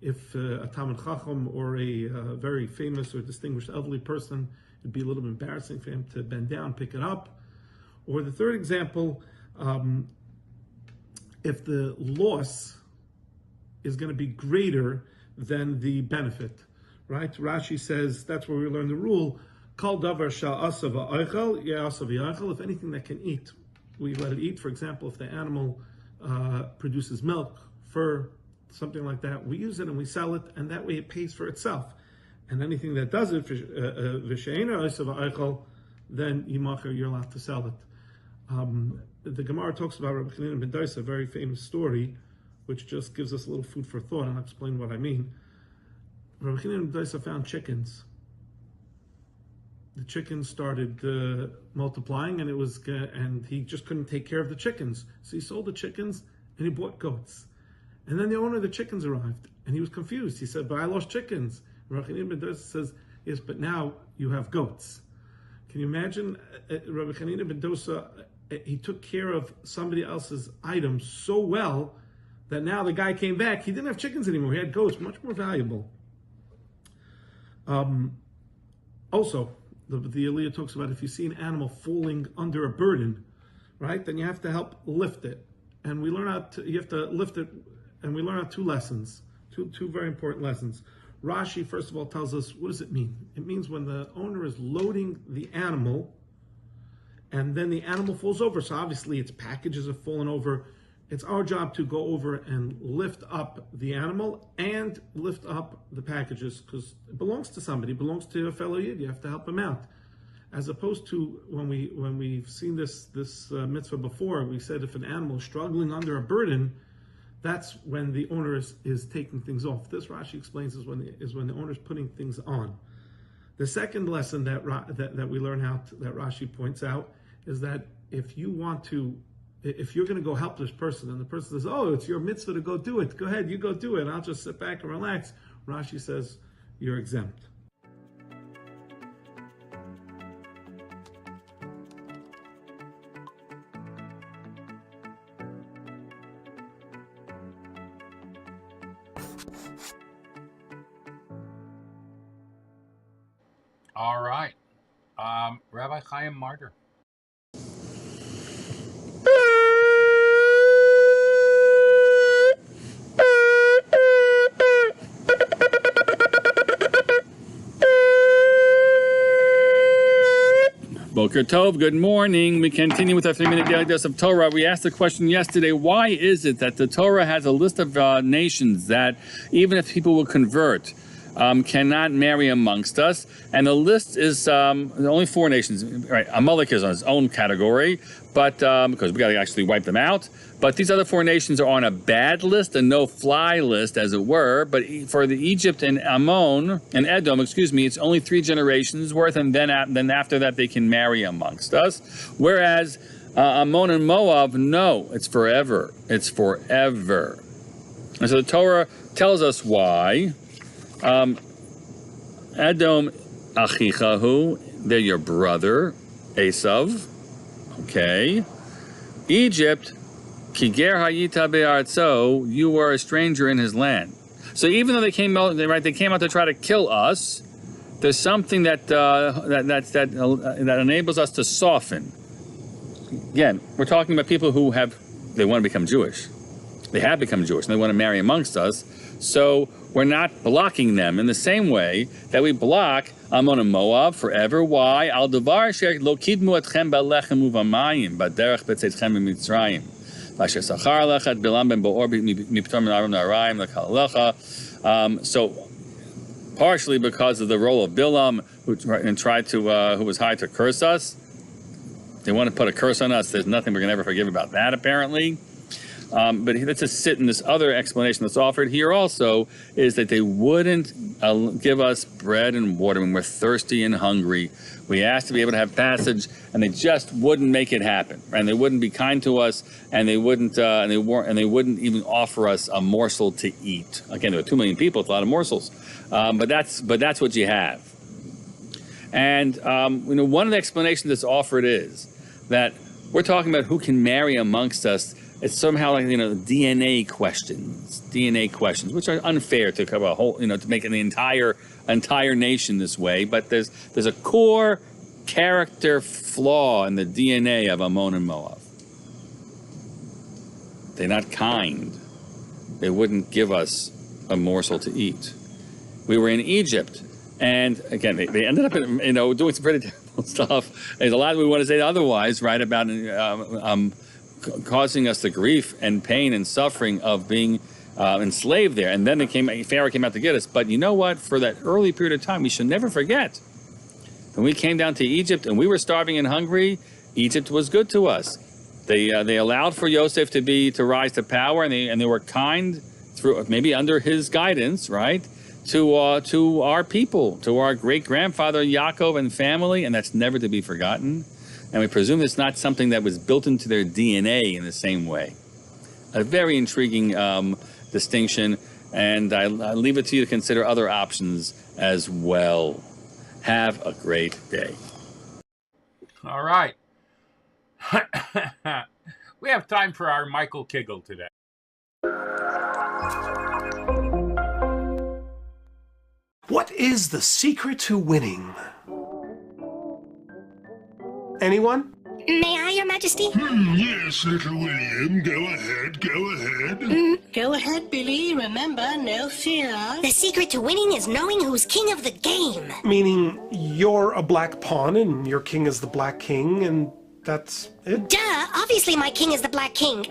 If a Talmid Chacham or a very famous or distinguished elderly person, it'd be a little embarrassing for him to bend down, pick it up. Or the third example, if the loss is going to be greater than the benefit, right? Rashi says that's where we learn the rule: Kol davar sha'asa v'oichel ya'asa v'yochel. If anything that can eat, we let it eat. For example, if the animal produces milk, fur, something like that, we use it and we sell it, and that way it pays for itself. And anything that does it, then you're allowed to sell it. The Gemara talks about Rabbi Chanina ben Dosa, a very famous story, which just gives us a little food for thought, and I'll explain what I mean. Rabbi Chanina ben Dosa found chickens. The chickens started multiplying, and he just couldn't take care of the chickens. So he sold the chickens, and he bought goats. And then the owner of the chickens arrived, and he was confused. He said, but I lost chickens. Rabbi Chanina ben Dosa says, yes, but now you have goats. Can you imagine? Rabbi Chanina ben Dosa, he took care of somebody else's items so well that now the guy came back, he didn't have chickens anymore, he had goats, much more valuable. Also, the Aliyah talks about if you see an animal falling under a burden, right, then you have to help lift it. And we learn out, you have to lift it, and we learn out two lessons, two very important lessons. Rashi, first of all, tells us, what does it mean? It means when the owner is loading the animal, and then the animal falls over, so obviously its packages have fallen over, it's our job to go over and lift up the animal and lift up the packages, because it belongs to somebody, it belongs to a fellow yid, you have to help him out. As opposed to when we've seen this mitzvah before, we said if an animal is struggling under a burden, that's when the owner is taking things off. This Rashi explains is when the owner is putting things on. The second lesson that we learn that Rashi points out is that if you're going to go help this person and the person says, oh, it's your mitzvah to go do it, go ahead, you go do it, I'll just sit back and relax, Rashi says you're exempt. All right. Rabbi Chaim Martyr. Boker Tov, good morning. We continue with our 3-minute daily dose of Torah. We asked the question yesterday, why is it that the Torah has a list of nations that, even if people will convert, cannot marry amongst us? And the list is only 4 nations. Right, Amalek is on its own category, but because we got to actually wipe them out. But these other 4 nations are on a bad list, a no-fly list, as it were. But for the Egypt and Edom, it's only 3 generations worth, and then after that they can marry amongst us. Whereas Ammon and Moab, no, it's forever. It's forever. And so the Torah tells us why. Edom achichahu, they're your brother, Esav. Okay. Egypt, kiger hayita be'artzo, you were a stranger in his land. So even though they came out to try to kill us, there's something that enables us to soften. Again, we're talking about people who they want to become Jewish. They have become Jewish and they want to marry amongst us. So we're not blocking them in the same way that we block Ammon and Moab forever. Why? Al davar asher lo kidmu etchem b'lechem u'v'mayim b'derech b'tzeitchem b'mitzrayim v'asher sachar lechet bilam ben bo'or miptor min aram na'arayim l'kalecha. So partially because of the role of Bilam, who was hired to curse us. They want to put a curse on us. There's nothing we're going to ever forgive about that, apparently. But let's just sit in this other explanation that's offered here also, is that they wouldn't give us bread and water when we're thirsty and hungry. We asked to be able to have passage, and they just wouldn't make it happen. And they wouldn't be kind to us, and they wouldn't even offer us a morsel to eat. Again, there were 2 million people; it's a lot of morsels. But that's what you have. And one of the explanations that's offered is that we're talking about who can marry amongst us. It's somehow like DNA questions, which are unfair to cover a whole, to make an entire nation this way. But there's a core character flaw in the DNA of Ammon and Moab. They're not kind. They wouldn't give us a morsel to eat. We were in Egypt, and again, they ended up doing some pretty terrible stuff. There's a lot we want to say otherwise, right, about causing us the grief and pain and suffering of being enslaved there. And then Pharaoh came out to get us. But you know what? For that early period of time, we should never forget. When we came down to Egypt and we were starving and hungry, Egypt was good to us. They allowed for Yosef to rise to power, and they were kind through, maybe under his guidance, right, to our people, to our great-grandfather Yaakov and family, and that's never to be forgotten. And we presume it's not something that was built into their DNA in the same way. A very intriguing distinction, and I leave it to you to consider other options as well. Have a great day. All right. We have time for our Michael Kiggle today. What is the secret to winning? Anyone? May I, Your Majesty? Yes, little William. Go ahead, go ahead. Go ahead, Billy. Remember, no fear. The secret to winning is knowing who's king of the game. Meaning you're a black pawn and your king is the black king, and that's it? Duh! Obviously my king is the Black King.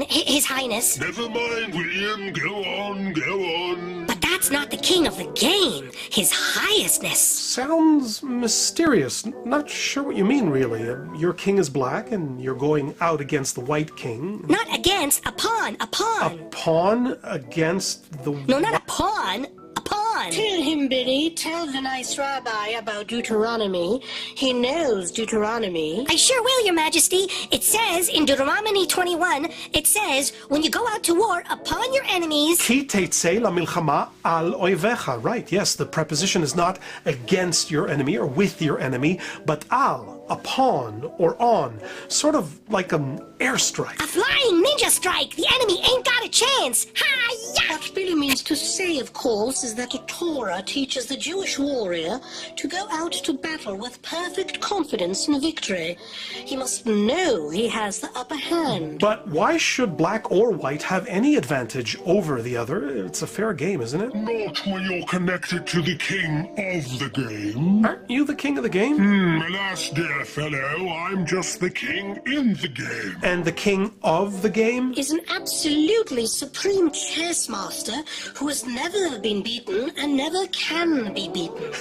His Highness. Never mind, William. Go on, go on. But that's not the king of the game. His Highestness. Sounds mysterious. Not sure what you mean, really. Your king is black and you're going out against the white king. Not against, a pawn, a pawn. A pawn against the... No, not a pawn. A pawn. 21. Tell him, Billy. Tell the nice rabbi about Deuteronomy. He knows Deuteronomy. I sure will, Your Majesty. It says in Deuteronomy 21, it says, when you go out to war upon your enemies... Ki teitzei lamilchama al oivecha. Right, yes, the preposition is not against your enemy or with your enemy, but al, upon or on, sort of like an airstrike. A flying ninja strike! The enemy ain't got a chance! Hi-ya! What Billy means to say, of course, is that the Torah teaches the Jewish warrior to go out to battle with perfect confidence in victory. He must know he has the upper hand. But why should black or white have any advantage over the other? It's a fair game, isn't it? Not when you're connected to the king of the game. Aren't you the king of the game? Alas, dear fellow, I'm just the king in the game. And the king of the game? Is an absolutely supreme chess master who has never been beaten and never can be beaten.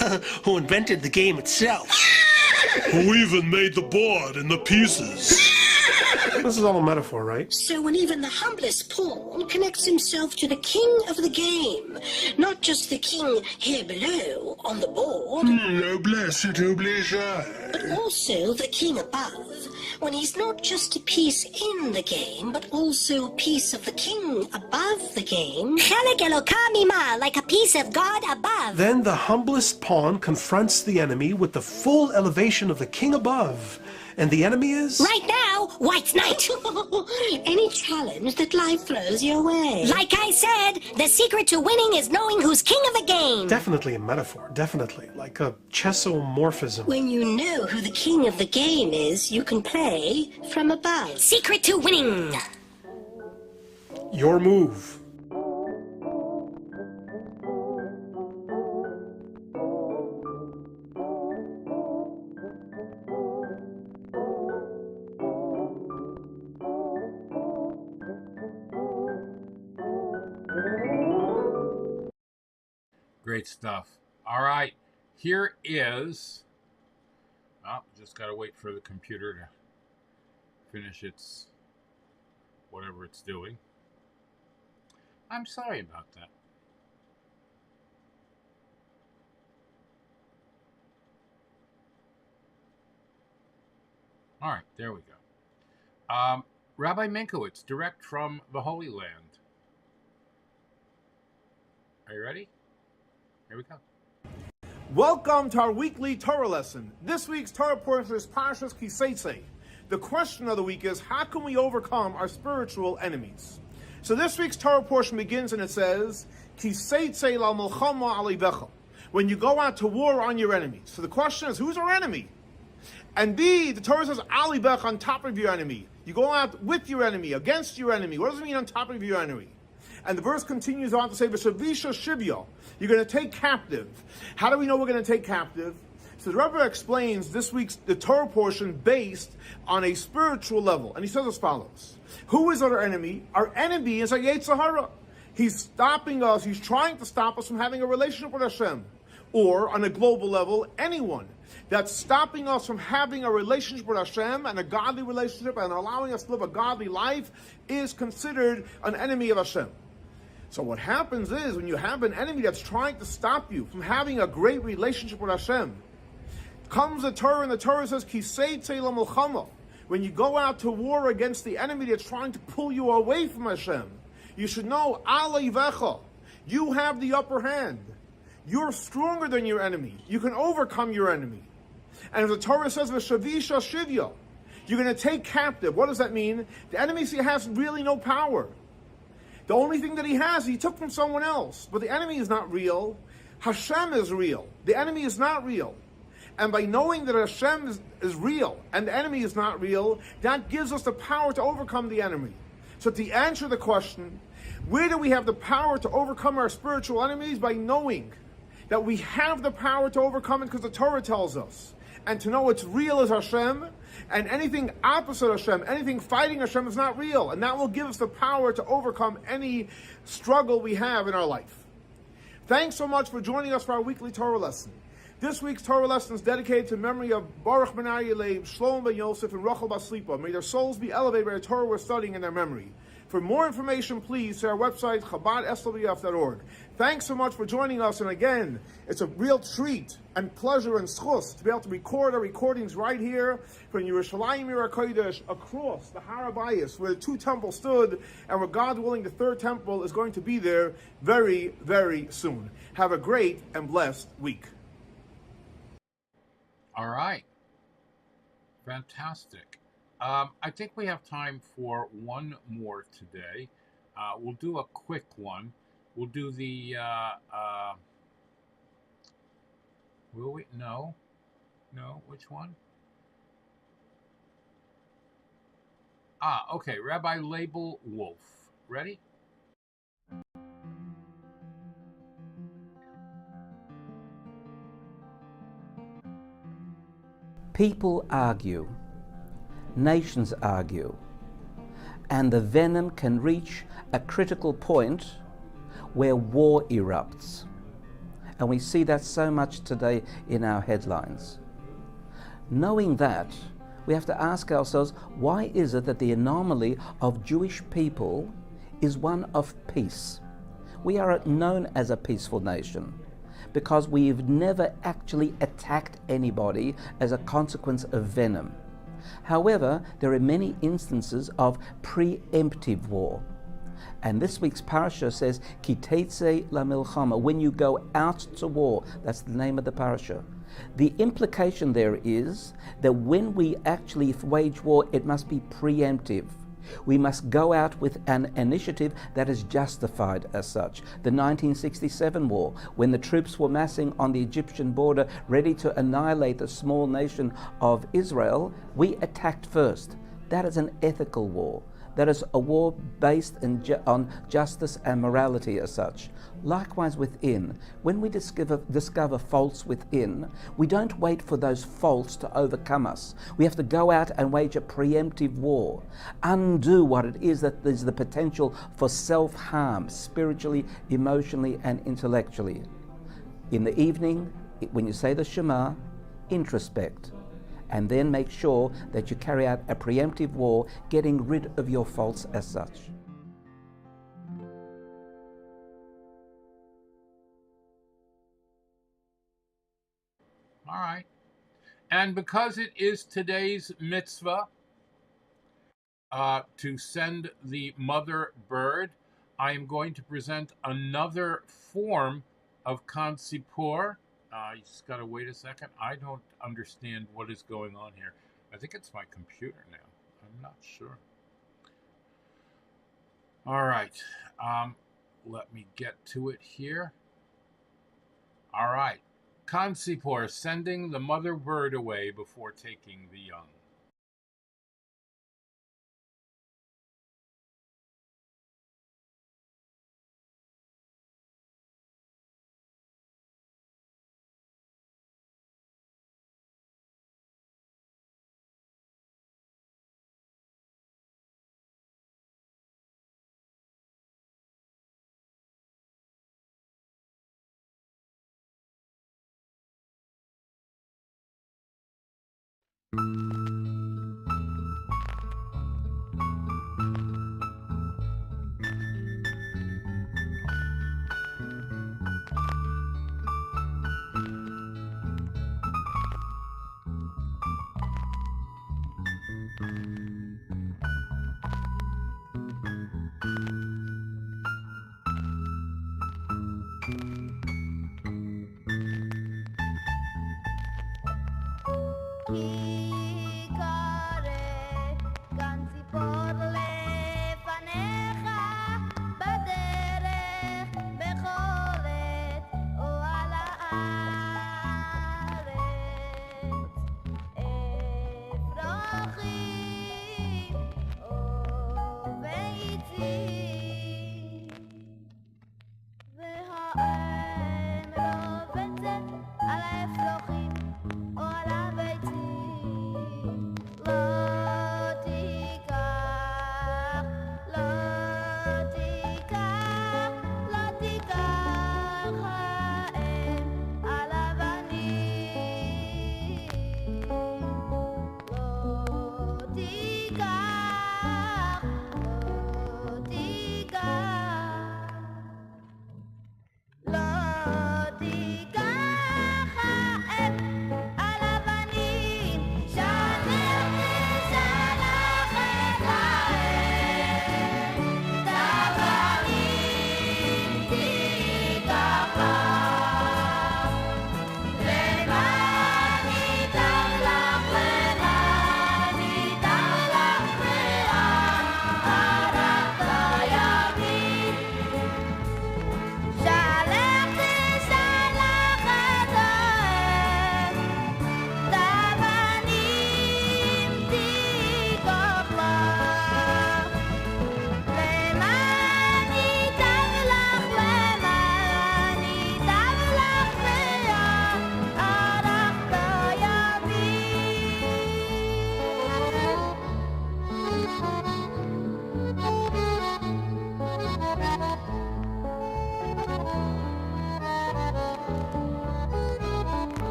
Who invented the game itself. Who even made the board and the pieces. This is all a metaphor, right? So when even the humblest pawn connects himself to the king of the game, not just the king here below on the board, Noblesse et obligé. but also the king above, when he's not just a piece in the game, but also a piece of the king above the game. Chelek Eloka mima, like a piece of God above. Then the humblest pawn confronts the enemy with the full elevation of the king above. And the enemy is? Right now, White's Knight. Any challenge that life throws your way. Like I said, the secret to winning is knowing who's king of the game. Definitely a metaphor, definitely. Like a chessomorphism. When you know who the king of the game is, you can play from above. Secret to winning. Your move. Great stuff. All right, here is... Oh, just got to wait for the computer to finish its... whatever it's doing. I'm sorry about that. All right, there we go. Rabbi Minkowitz, direct from the Holy Land. Are you ready? Here we go. Welcome to our weekly Torah lesson. This week's Torah portion is Parshas Ki Seitzei. The question of the week is, how can we overcome our spiritual enemies? So this week's Torah portion begins and it says, Ki Seitzei la milchama alibecha. When you go out to war on your enemies. So the question is, who's our enemy? And B, the Torah says alibecha, on top of your enemy. You go out with your enemy, against your enemy. What does it mean on top of your enemy? And the verse continues on to say, V'shavisha shivya. You're going to take captive. How do we know we're going to take captive? So the Rebbe explains this week's the Torah portion based on a spiritual level. And he says as follows. Who is our enemy? Our enemy is a Yetzer Hara. He's stopping us. He's trying to stop us from having a relationship with Hashem. Or, on a global level, anyone that's stopping us from having a relationship with Hashem and a godly relationship and allowing us to live a godly life is considered an enemy of Hashem. So what happens is, when you have an enemy that's trying to stop you from having a great relationship with Hashem, comes the Torah, and the Torah says, Ki Seitzei la milchama. When you go out to war against the enemy that's trying to pull you away from Hashem, you should know, Aliyah, you have the upper hand. You're stronger than your enemy. You can overcome your enemy. And as the Torah says, V'shavisha shivya, you're going to take captive. What does that mean? The enemy has really no power. The only thing that he has, he took from someone else. But the enemy is not real. Hashem is real. The enemy is not real. And by knowing that Hashem is real and the enemy is not real, that gives us the power to overcome the enemy. So to answer the question, where do we have the power to overcome our spiritual enemies? By knowing that we have the power to overcome it because the Torah tells us. And to know it's real is Hashem, and anything opposite Hashem, anything fighting Hashem is not real. And that will give us the power to overcome any struggle we have in our life. Thanks so much for joining us for our weekly Torah lesson. This week's Torah lesson is dedicated to the memory of Baruch ben Aryeh Leib, Shlomo ben Yosef, and Rachel Bas Lipa. May their souls be elevated by the Torah we're studying in their memory. For For more information, please see our website, chabad.swf.org. Thanks so much for joining us, and again, it's a real treat and pleasure and schus to be able to record our recordings right here from Yerushalayim Yer HaKodesh across the Har HaBayis, where the two temples stood, and where, God willing, the third temple is going to be there very, very soon. Have a great and blessed week. All right. Fantastic. I think we have time for one more today. We'll do a quick one. We'll do the, will we? No. Which one? Okay. Rabbi Label Wolf. Ready? People argue. Nations argue, and the venom can reach a critical point where war erupts. And we see that so much today in our headlines. Knowing that, we have to ask ourselves, why is it that the anomaly of Jewish people is one of peace? We are known as a peaceful nation because we've never actually attacked anybody as a consequence of venom. However, there are many instances of preemptive war. And this week's parasha says, Ki Seitzei lamilchama, when you go out to war. That's the name of the parasha. The implication there is that when we actually wage war, it must be preemptive. We must go out with an initiative that is justified as such. The 1967 war, when the troops were massing on the Egyptian border, ready to annihilate the small nation of Israel, we attacked first. That is an ethical war. That is a war based on justice and morality as such. Likewise within, when we discover faults within, we don't wait for those faults to overcome us. We have to go out and wage a preemptive war, undo what it is that there's the potential for self-harm, spiritually, emotionally, and intellectually. In the evening, when you say the Shema, introspect. And then make sure that you carry out a preemptive war, getting rid of your faults as such. All right. And because it is today's mitzvah to send the mother bird, I am going to present another form of Kansipur. You just got to wait a second. I don't understand what is going on here. I think it's my computer now. I'm not sure. All right. Let me get to it here. All right. Kansipur, sending the mother bird away before taking the young. על האפרוחים או על הביצים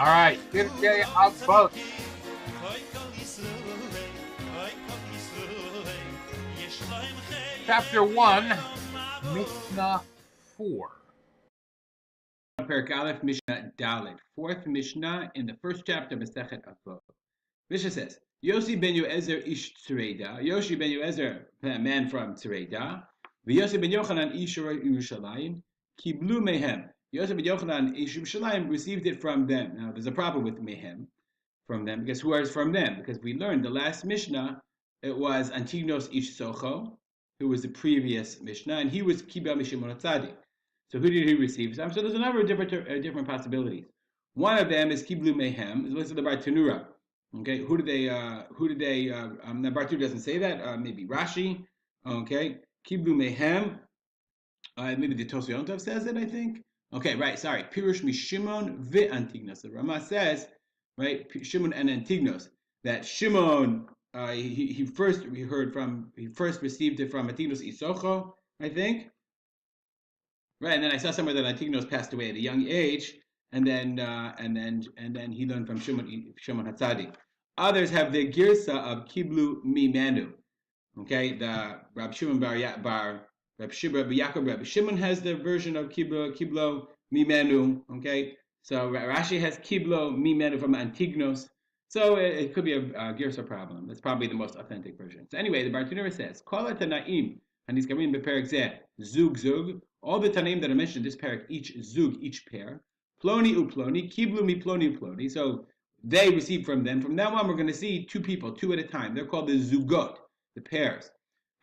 All right, Pirkei Avot. Chapter 1, Mishnah 4. Perek Aleph, Mishnah Dalet. Fourth Mishnah in the first chapter of Masechet Avot. Mishnah says, Yosi ben Yoezer ish Tzreida. Yosi ben Yoezer, a man from Tzreida. V'Yosi ben Yochanan ish Yerushalayim. Kiblu mehem. Yosi ben Yochanan ish Yerushalayim received it from them. Now, there's a problem with mehem, from them, because who is from them? Because we learned the last Mishnah, it was Antignos ish Socho, who was the previous Mishnah, and he was Kibel Mishimon Tzadi. So who did he receive? So there's a number of different possibilities. One of them is Kiblu Mehem. It's listed in the Bartanura. Okay, who did they? The Bartanura doesn't say that. Maybe Rashi. Okay, Kiblu Mehem. Maybe the Tosayontov says it. I think. Okay, right. Sorry. Pirush Mishimon ve'Antignos. The Rama says, right, Shimon and Antignos. That Shimon. He first received it from Antignos Isocho, I think. Right, and then I saw somewhere that Antignos passed away at a young age, and then he learned from Shimon Hatzadi. Others have the girsa of Kiblu Mimanu. Okay, the Rab Shimon Rab Shimon has the version of Kiblo Mimanu. Okay, so Rashi has Kiblo Mimanu from Antignos. So it could be a girsa problem. That's probably the most authentic version. So anyway, the Bartanura says, Kol Tanaim Hanizkarim bePerek Zeh Zug. All the Tanaim that are mentioned in this parak, each zug, each pair, ploni uploni, kiblu mi ploni uploni. So they received from them. From now on, we're going to see two people, two at a time. They're called the zugot, the pairs.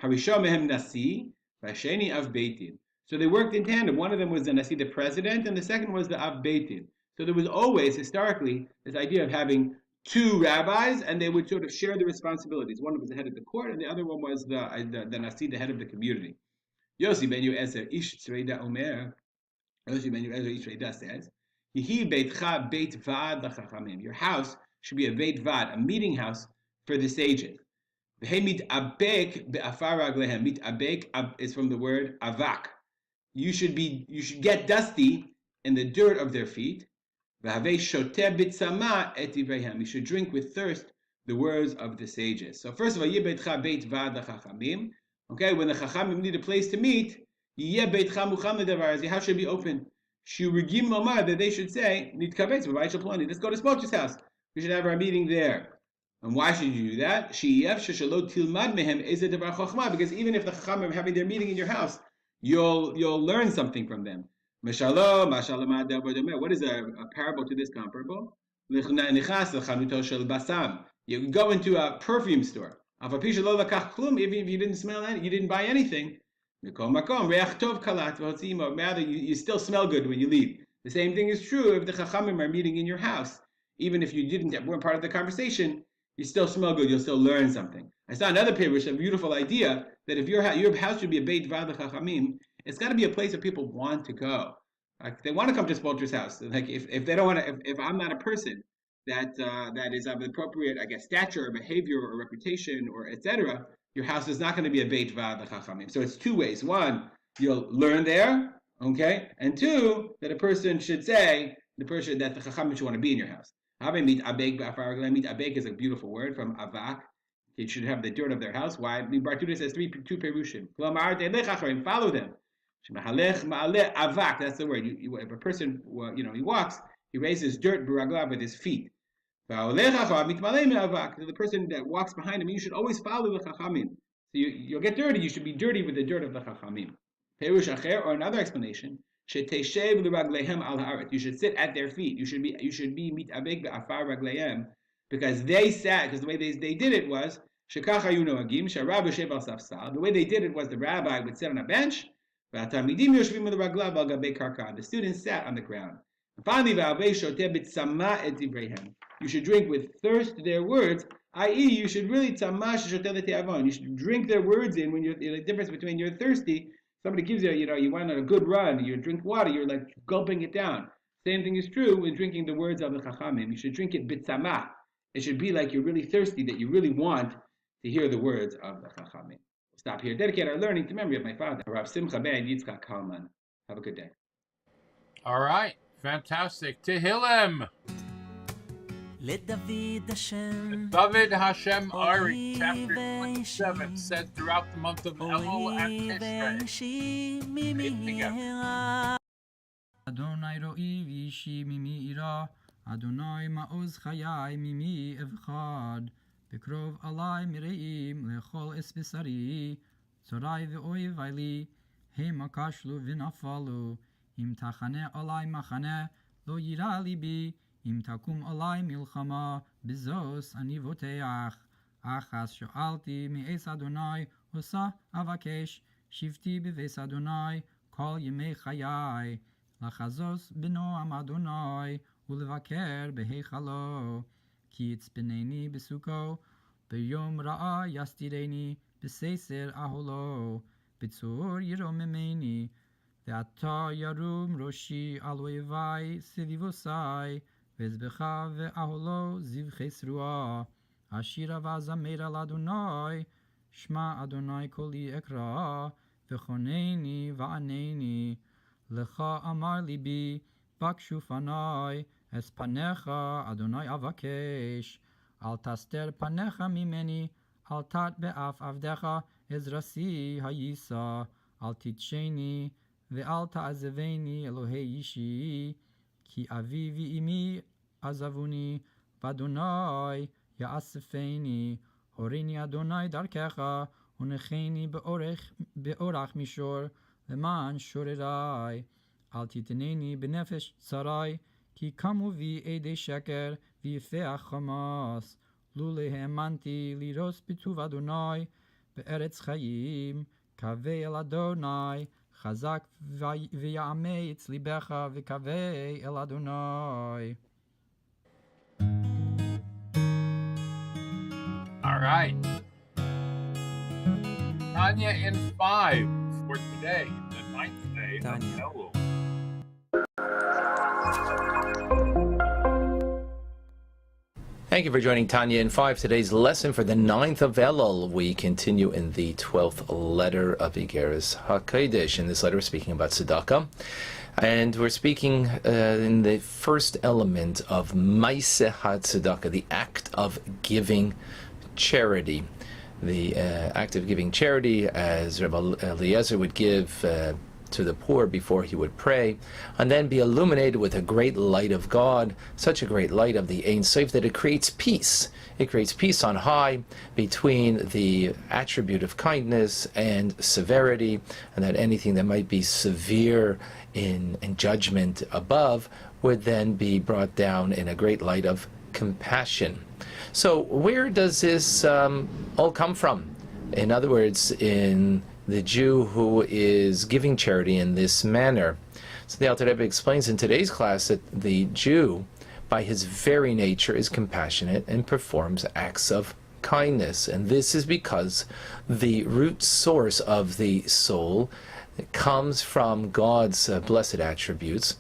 Harisha mehem nasi, v'asheni av beitin. So they worked in tandem. One of them was the nasi, the president, and the second was the av beitin. So there was always, historically, this idea of having two rabbis, and they would sort of share the responsibilities. One was the head of the court, and the other one was the nasi, the head of the community. Yosi ben Yoezer ish Tzreida Omer. Yosi ben Yoezer ish Tzreida says, Yehi beitcha beit vad lachachamim. Your house should be a beit vad, a meeting house for the sages. V'hei mit abek be'afar raglehem. Mit abek is from the word avak. You should get dusty in the dirt of their feet. V'havei shoteh b'tzama et divreihem. You should drink with thirst the words of the sages. So first of all, Yehi beitcha beit vad lachachamim. Okay, when the Chachamim need a place to meet, the house should be open. That they should say, let's go to Spitzer house. We should have our meeting there. And why should you do that? Because even if the Chachamim are having their meeting in your house, you'll learn something from them. What is a parable to this comparable? You go into a perfume store. Even if you didn't smell any, you didn't buy anything, rather you still smell good when you leave. The same thing is true if the Chachamim are meeting in your house. Even if you weren't part of the conversation, you still smell good. You'll still learn something. I saw another pirush, a beautiful idea that if your house should be a beit vad Chachamim, it's got to be a place where people want to go. Like they want to come to Spitzer's house. Like if they don't want to, if I'm not a person that is of appropriate, I guess, stature or behavior or reputation or etc., your house is not going to be a beit vad l'chachamim. So it's two ways. One, you'll learn there, okay, and two, that a person should say that the chachamim should want to be in your house. Meet abek is a beautiful word from avak. It should have the dirt of their house. Why? Bartuda says two perushim. Follow them. Avak. That's the word. If a person, he walks, he raises dirt buraglav with his feet. So the person that walks behind him, you should always follow the chachamim. So you'll get dirty. You should be dirty with the dirt of the chachamim. Perush acher, or another explanation, you should sit at their feet. You should be mitabek be'afar raglehem, because they sat. Because the way they did it was the way they did it was the rabbi would sit on a bench. The students sat on the ground. And finally, you should drink with thirst their words, i.e., you should really you should drink their words in when you're the difference between you're thirsty. Somebody gives you, you went on a good run, you drink water, you're like gulping it down. Same thing is true when drinking the words of the Chachamim. You should drink it bitzamah. It should be like you're really thirsty, that you really want to hear the words of the Chachamim. We'll stop here. Dedicate our learning to memory of my father, Rav Simcha ben Yitzchak Kalman. Have a good day. All right. Fantastic. Tehillim. David Hashem Ari, chapter 27, said throughout the month of Elul and Tishrei. Read together. Adonai ro'i v'ishi mimi ira, Adonai ma'oz chayai mimi evchad, Bekrov alai mireim lechol es besari, Zorai v'oiv li, Hema kashlu v'nafalu, Im tachane alai machane, Lo yira libi, Im takum alai milchama, Bezos ani voteach, Achas sho'alti mi'es Adonai, Osa avakesh, Shivti beves Adonai, Kol yemei chayai, לחזוס בנועם אדוני ולבקר בהיכלו כי יצפנני בסוכו ביום רעה יסתירני בססר אהלו בצור ירוממני ועתה ירום ראשי על אויבי סביבוסי ואזבחה ואהלו זבחי שרועה אשירה ואזמר על אדוני שמע אדוני קולי אקרא וחונני וענני Lecha amar libi, bakshu fanai, es panecha, Adonai avakesh. Al taster panecha mimeni, al tat be'af avdecha, ezrasi hayisa. Al titsheni, ve'al ta'azeveni Elohei ishi. Ki avivi imi azavuni, v'Adonai ya'asefeni. Horini Adonai darkecha, unecheni be'orach mishor. למען שוריי, אל תיתנני בנפש צרי, כי קמו בי עדי שקר ויפח חמאס, לולא האמנתי לירוס בטוב אדוני, בארץ חיים, קווה אל אדוני, חזק ויאמץ ליבך וקווה אל אדוני. All right. Tanya in 5. For today, the 9th day of Elul. Thank you for joining Tanya in 5. Today's lesson for the 9th of Elul. We continue in the 12th letter of Igeres HaKodesh. In this letter, we're speaking about tzedakah. And we're speaking in the first element of Maaseh HaTzedakah, the act of giving charity. The act of giving charity, as Rabbi Eliezer would give to the poor before he would pray, and then be illuminated with a great light of God, such a great light of the Ein Sof that it creates peace. It creates peace on high between the attribute of kindness and severity, and that anything that might be severe in judgment above would then be brought down in a great light of compassion. So where does this all come from? In other words, in the Jew who is giving charity in this manner. So the Alter Rebbe explains in today's class that the Jew, by his very nature, is compassionate and performs acts of kindness. And this is because the root source of the soul comes from God's blessed attributes,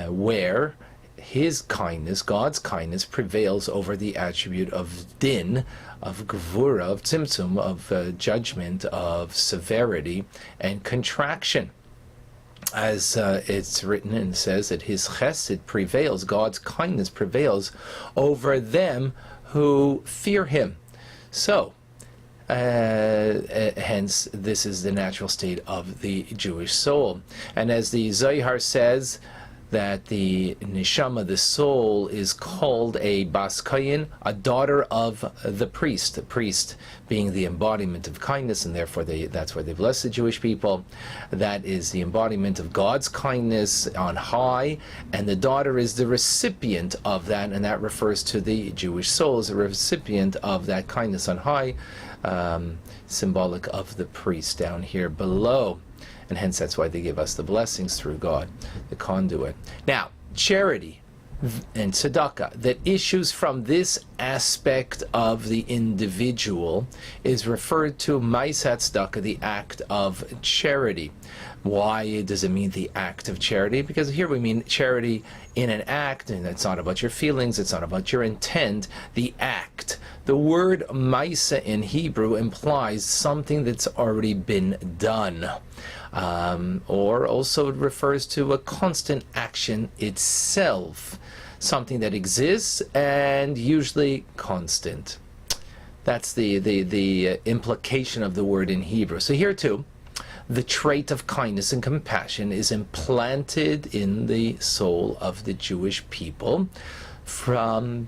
where his kindness, God's kindness, prevails over the attribute of din, of gvura, of tzimtzum, of judgment, of severity and contraction. As it's written and says that his chesed prevails, God's kindness prevails over them who fear him. So, hence, this is the natural state of the Jewish soul. And as the Zohar says, that the neshama, the soul, is called a bas kayin, a daughter of the priest being the embodiment of kindness, and therefore that's why they bless the Jewish people. That is the embodiment of God's kindness on high, and the daughter is the recipient of that, and that refers to the Jewish soul as a recipient of that kindness on high, symbolic of the priest down here below. And hence that's why they give us the blessings through God, the conduit. Now, charity and tzedakah that issues from this aspect of the individual is referred to Maaseh tzedakah, the act of charity. Why does it mean the act of charity? Because here we mean charity in an act, and it's not about your feelings, it's not about your intent, the act. The word Maaseh in Hebrew implies something that's already been done. Or also it refers to a constant action itself. something that exists and usually constant. That's the implication of the word in Hebrew. So here too, the trait of kindness and compassion is implanted in the soul of the Jewish people from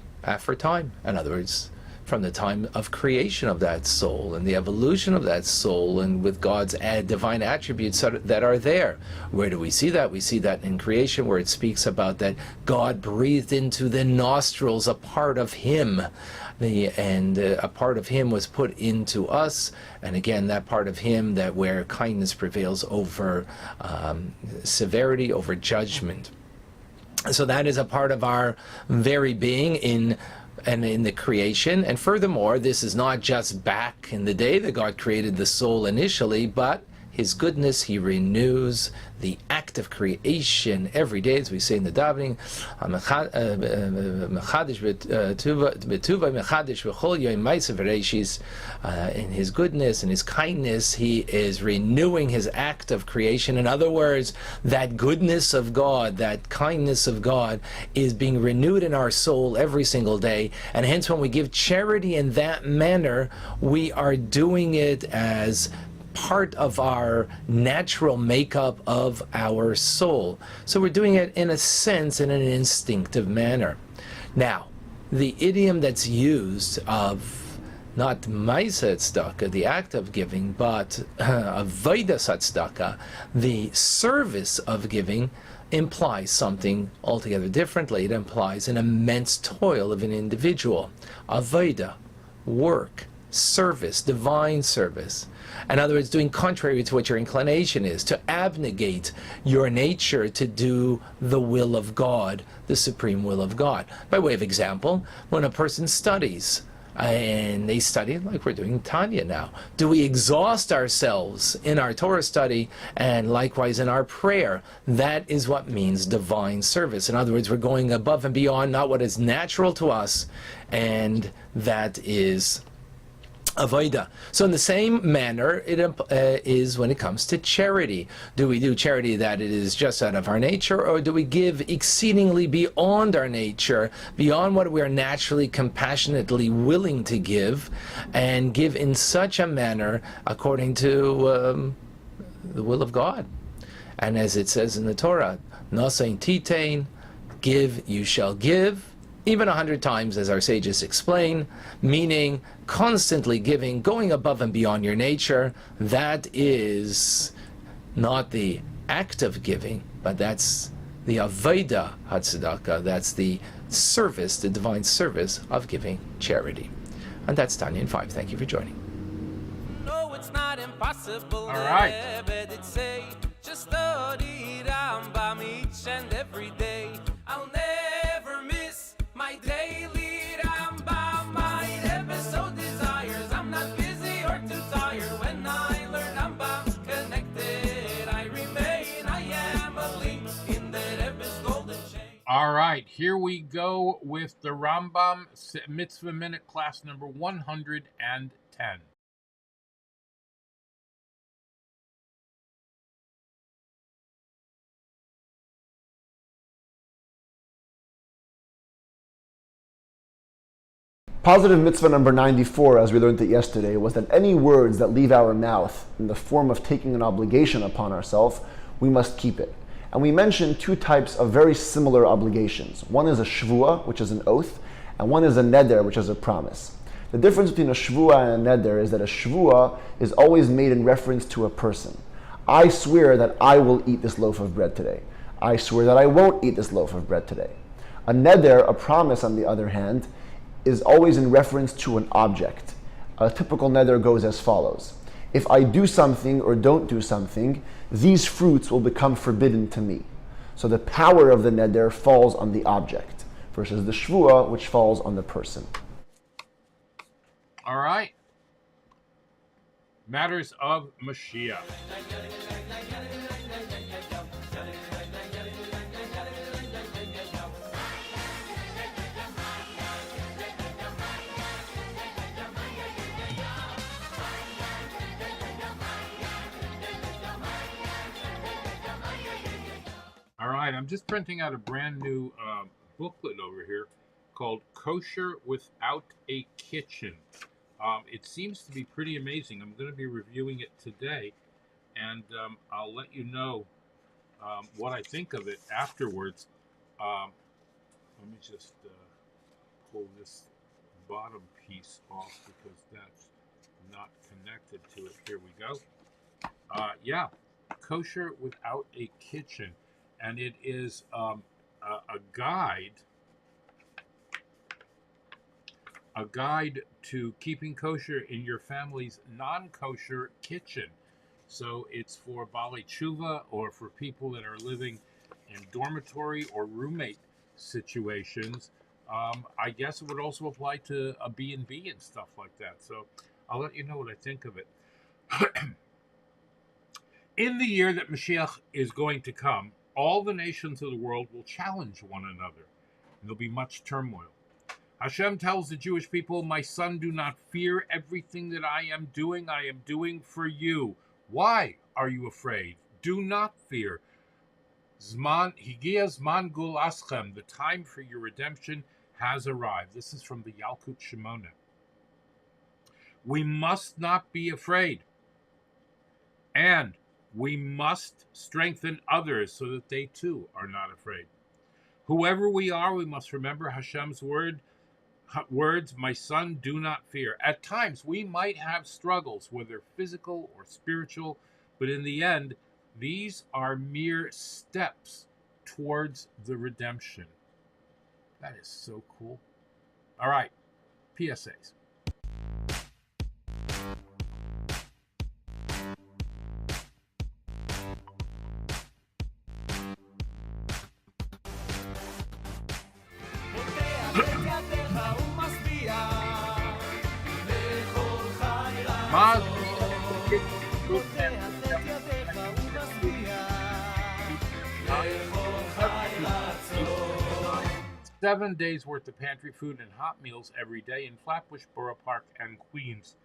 time. In other words, from the time of creation of that soul and the evolution of that soul, and with God's divine attributes that are there. Where do we see that? We see that in creation, where it speaks about that God breathed into the nostrils a part of Him, and a part of Him was put into us, and again, that part of Him that where kindness prevails over severity, over judgment. So that is a part of our very being in the creation. And furthermore, this is not just back in the day that God created the soul initially, but His goodness, He renews the act of creation every day, as we say in the davening, in His goodness and His kindness, He is renewing His act of creation. In other words, that goodness of God, that kindness of God is being renewed in our soul every single day. And hence, when we give charity in that manner, we are doing it as part of our natural makeup of our soul. So we're doing it in a sense, in an instinctive manner. Now, the idiom that's used of not Maisa Tzedakah, the act of giving, but Avodah Tzedakah, the service of giving, implies something altogether differently. It implies an immense toil of an individual. Avodah, work, service, divine service. In other words, doing contrary to what your inclination is, to abnegate your nature to do the will of God, the supreme will of God. By way of example, when a person studies, and they study like we're doing Tanya now, do we exhaust ourselves in our Torah study and likewise in our prayer? That is what means divine service. In other words, we're going above and beyond not what is natural to us, and that is Avodah. So in the same manner, it is when it comes to charity. Do we do charity that it is just out of our nature, or do we give exceedingly beyond our nature, beyond what we are naturally, compassionately willing to give, and give in such a manner according to the will of God? And as it says in the Torah, Nasein Titain, give, you shall give, even 100 times, as our sages explain, meaning constantly giving, going above and beyond your nature. That is not the act of giving, but that's the Avodah HaTzedakah, that's the service, the divine service of giving charity. And that's Tanya in 5. Thank you for joining. No, it's not impossible. All right. Just study Rambam each and every day. I'll never miss my daily Rambam. My Rebbe so desires. I'm not busy or too tired. When I learn Rambam connected, I remain. I am a link in the Rebbe's golden chain. All right, here we go with the Rambam Mitzvah Minute, class number 110. Positive mitzvah number 94, as we learned it yesterday, was that any words that leave our mouth in the form of taking an obligation upon ourselves, we must keep it. And we mentioned two types of very similar obligations. One is a shvuah, which is an oath, and one is a neder, which is a promise. The difference between a shvuah and a neder is that a shvuah is always made in reference to a person. I swear that I will eat this loaf of bread today. I swear that I won't eat this loaf of bread today. A neder, a promise, on the other hand, is always in reference to an object. A typical neder goes as follows. If I do something or don't do something, these fruits will become forbidden to me. So the power of the neder falls on the object, versus the shvuah, which falls on the person. All right. Matters of Mashiach. All right, I'm just printing out a brand new booklet over here called Kosher Without a Kitchen. It seems to be pretty amazing. I'm going to be reviewing it today, and I'll let you know what I think of it afterwards. Let me just pull this bottom piece off because that's not connected to it. Here we go. Yeah, Kosher Without a Kitchen, and it is a guide to keeping kosher in your family's non-kosher kitchen. So it's for Bali Tshuva or for people that are living in dormitory or roommate situations. I guess it would also apply to a B&B and stuff like that. So I'll let you know what I think of it. In the year that Mashiach is going to come, all the nations of the world will challenge one another. There'll be much turmoil. Hashem tells the Jewish people, my son, do not fear everything that I am doing for you. Why are you afraid? Do not fear. Zman Higia Zman Gul Aschem, the time for your redemption has arrived. This is from the Yalkut Shimona. We must not be afraid. And we must strengthen others so that they too are not afraid. Whoever we are, we must remember Hashem's words, my son, do not fear. At times, we might have struggles, whether physical or spiritual, but in the end, these are mere steps towards the redemption. That is so cool. All right, PSAs. Seven days worth of pantry food and hot meals every day in Flatbush Borough Park and Queens.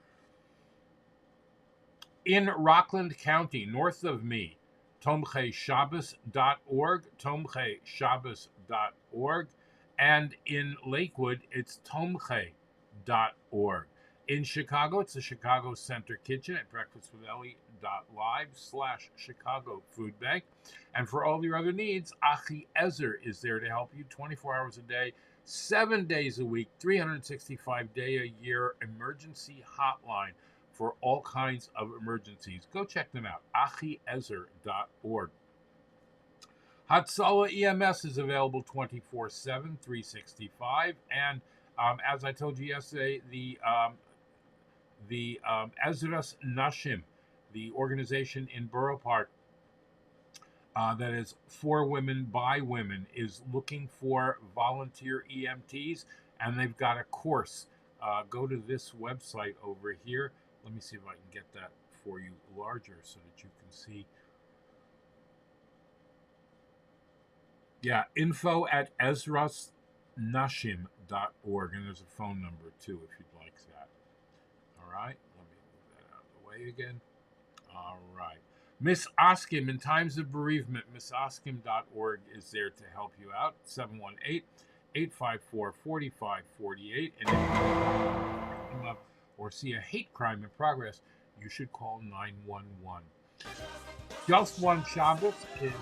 In Rockland County, north of me, tomcheishabbos.org, tomcheishabbos.org, and in Lakewood, it's tomche.org. In Chicago, it's the Chicago Center Kitchen at breakfastwithelli.live/Chicago Food Bank. And for all your other needs, Achi Ezer is there to help you 24 hours a day, 7 days a week, 365-day a year emergency hotline for all kinds of emergencies. Go check them out, achiezer.org. Hatzalah EMS is available 24/7, 365. And as I told you yesterday, the Ezras Nashim, the organization in Borough Park that is for women by women, is looking for volunteer EMTs, and they've got a course. Go to this website over here. Let me see if I can get that for you larger so that you can see. Yeah, info@ezrasnashim.org, and there's a phone number too if you'd like that. All right, let me move that out of the way again. All right. Miss Oskim, in times of bereavement, missoskim.org is there to help you out, 718-854-4548. And if you come up or see a hate crime in progress, you should call 911. Just One Shabbos is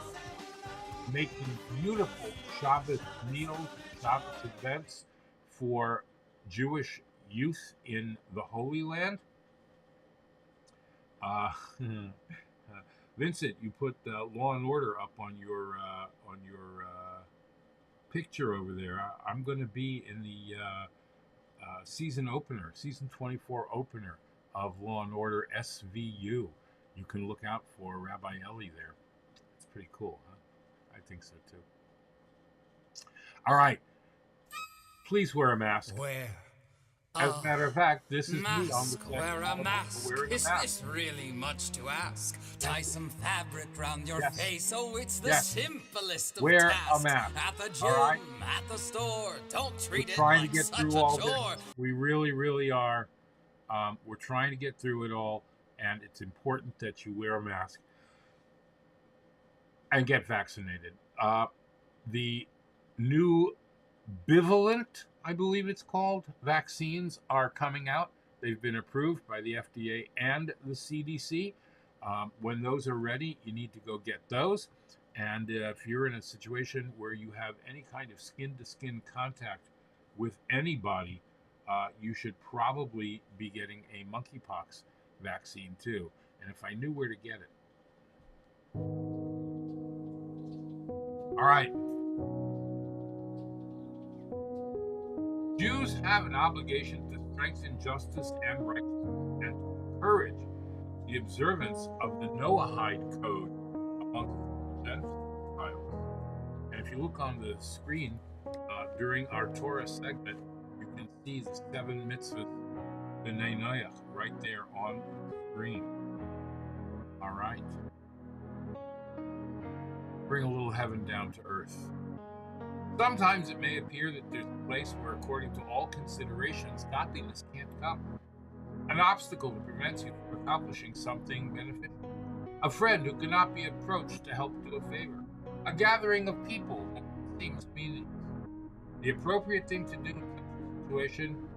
making beautiful Shabbos meals, Shabbos events for Jewish youth in the Holy Land. Vincent, you put Law and Order up on your picture over there. I'm going to be in the season 24 opener of Law and Order SVU. You can look out for Rabbi Elli there. It's pretty cool, huh? I think so too. All right. Please wear a mask. As a matter of fact, this is me on the Wear a mask. Is this really much to ask? Tie some fabric round your face. Oh, it's the simplest of wear tasks. a mask. At the gym, at the store. Don't treat We're it trying like to get such through a all chore. this. We really, really are. We're trying to get through it all, and it's important that you wear a mask and get vaccinated. The new bivalent, I believe it's called, vaccines are coming out. They've been approved by the FDA and the CDC. When those are ready, you need to go get those. And if you're in a situation where you have any kind of skin-to-skin contact with anybody, you should probably be getting a monkeypox vaccine too. And if I knew where to get it. All right. Jews have an obligation to strengthen justice and righteousness and to encourage the observance of the Noahide code amongst the Gentiles. And if you look on the screen during our Torah segment, you can see the 7 mitzvahs, the Noach, right there on the screen. All right. Bring a little heaven down to earth. Sometimes it may appear that there's a place where, according to all considerations, godliness can't come. An obstacle that prevents you from accomplishing something beneficial. A friend who cannot be approached to help do a favor. A gathering of people that seems meaningless. The appropriate thing to do in such a situation,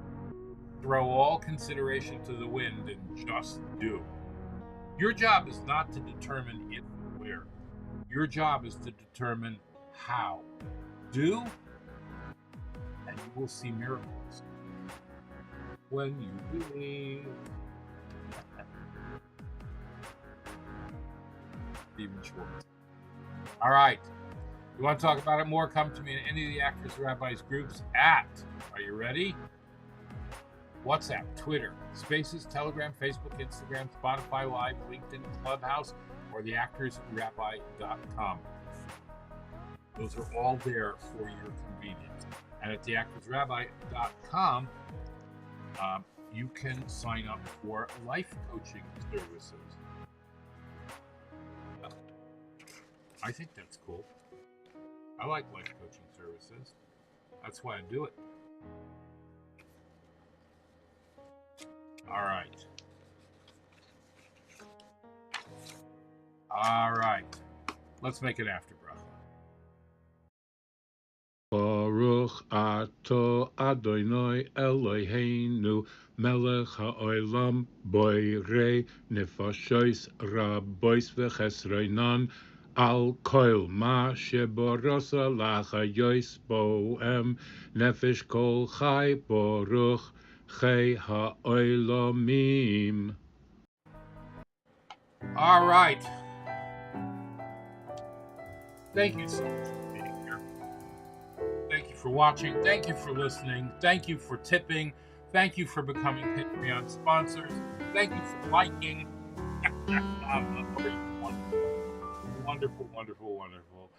throw all consideration to the wind and just do. Your job is not to determine if and where. Your job is to determine how. Do, and you will see miracles. When you believe. Stephen Schwartz. All right. You want to talk about it more? Come to me in any of the Actors Rabbis groups at, are you ready? WhatsApp, Twitter, Spaces, Telegram, Facebook, Instagram, Spotify Live, LinkedIn, Clubhouse, or theactorsrabbi.com. Those are all there for your convenience. And at theactorsrabbi.com, you can sign up for life coaching services. I think that's cool. I like life coaching services. That's why I do it. All right. All right. Let's make it after Bracha. Baruch ato Adonai Eloheinu melech haolam boirei nefashos rabois v'chesronan al kol ma sheborasa lachayos boem nefesh kol chai baruch chai haolamim. All right. Thank you so much for being here. Thank you for watching. Thank you for listening. Thank you for tipping. Thank you for becoming Patreon sponsors. Thank you for liking. Wonderful, wonderful, wonderful.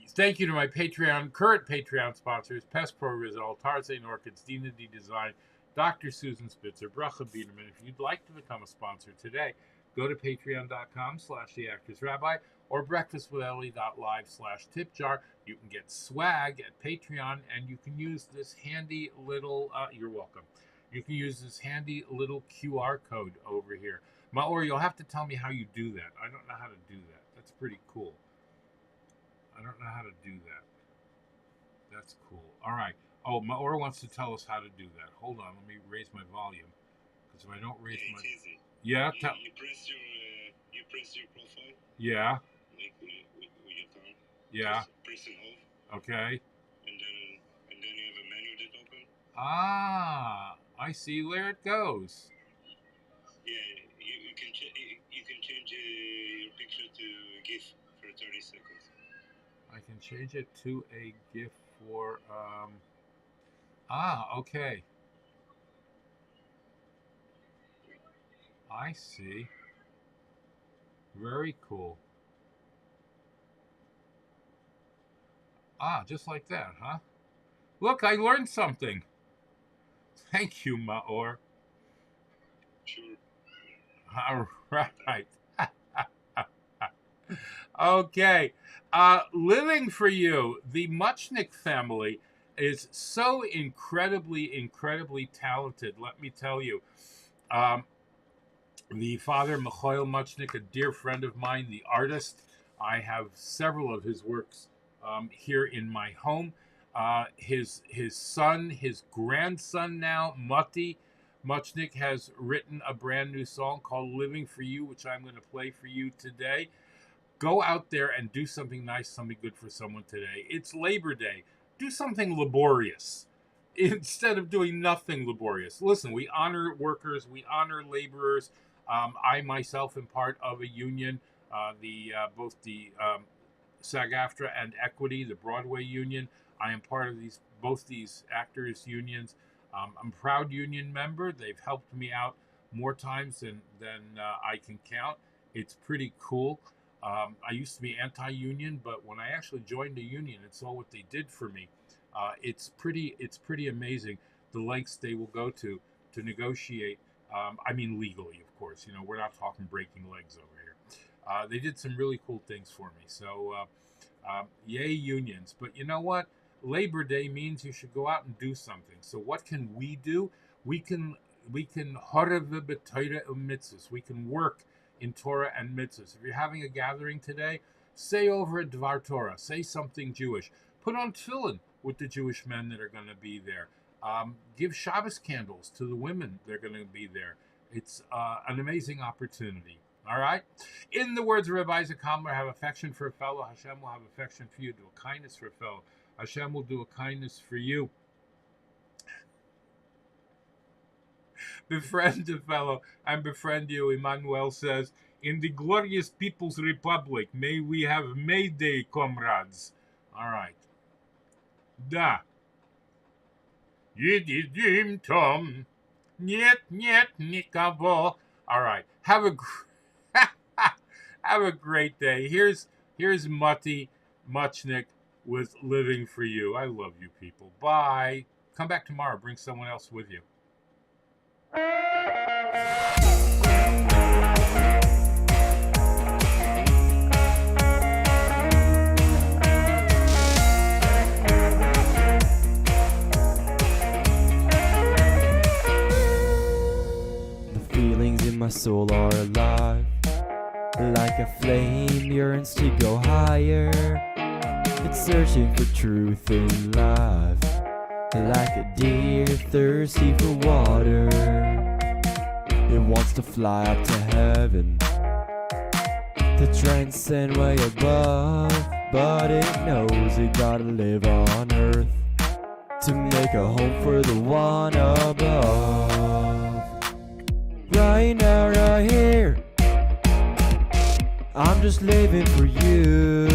Thank you to my current Patreon sponsors, Pest Pro Rizal, Tarzan Orchids, Dina D Design, Dr. Susan Spitzer, Bracha Biederman. If you'd like to become a sponsor today, go to patreon.com/theactorsrabbi or breakfastwithelli.live/tipjar. You can get swag at Patreon, and you can use this handy little, you're welcome. You can use this handy little QR code over here. Maor, you'll have to tell me how you do that. I don't know how to do that. That's pretty cool. I don't know how to do that. That's cool. All right. Oh, Maor wants to tell us how to do that. Hold on. Let me raise my volume. Because if I don't raise my... It's easy. Yeah? You press your profile. Yeah. Like with your thumb. Yeah. Press and hold. Okay. And then you have a menu that open. Ah, I see where it goes. Yeah, you can change your picture to GIF for 30 seconds. I can change it to a GIF for okay. I see. Very cool. Just like that, huh? Look, I learned something. Thank you, Maor. Sure. All right. Okay. Living for You. The Muchnick family is so incredibly talented. Let me tell you. The father, Michael Muchnick, a dear friend of mine, the artist. I have several of his works here in my home. His son, his grandson now, Mati Muchnick, has written a brand new song called Living for You, which I'm going to play for you today. Go out there and do something nice, something good for someone today. It's Labor Day. Do something laborious instead of doing nothing laborious. Listen, we honor workers, we honor laborers. I myself am part of a union, both the SAG-AFTRA and Equity, the Broadway union. I am part of both these actors' unions. I'm a proud union member. They've helped me out more times than I can count. It's pretty cool. I used to be anti-union, but when I actually joined a union and saw what they did for me, it's pretty amazing the lengths they will go to negotiate. I mean, legally, of course. You know, we're not talking breaking legs over here. They did some really cool things for me. So, yay unions. But you know what? Labor Day means you should go out and do something. So what can we do? We can horev b'Torah u'mitzvos. We can work in Torah and mitzvahs. If you're having a gathering today, say over at Dvar Torah. Say something Jewish. Put on tefillin with the Jewish men that are going to be there. Give Shabbos candles to the women that are going to be there. It's an amazing opportunity. All right? In the words of Rabbi Isaac Hamler, have affection for a fellow. Hashem will have affection for you. Do a kindness for a fellow. Hashem will do a kindness for you. Befriend a fellow and befriend you. Emmanuel says, in the glorious People's Republic, may we have May Day, comrades. All right. Da. Yididim Tom. Niet nikavo. All right. Have a great day. Here's Mati Muchnick with Living for You. I love you people. Bye. Come back tomorrow. Bring someone else with you. The feelings in my soul are alive, like a flame yearns to go higher. It's searching for truth in life, like a deer thirsty for water. It wants to fly up to heaven, to transcend way above, but it knows it gotta live on earth to make a home for the one above. Right now, right here, I'm just living for you.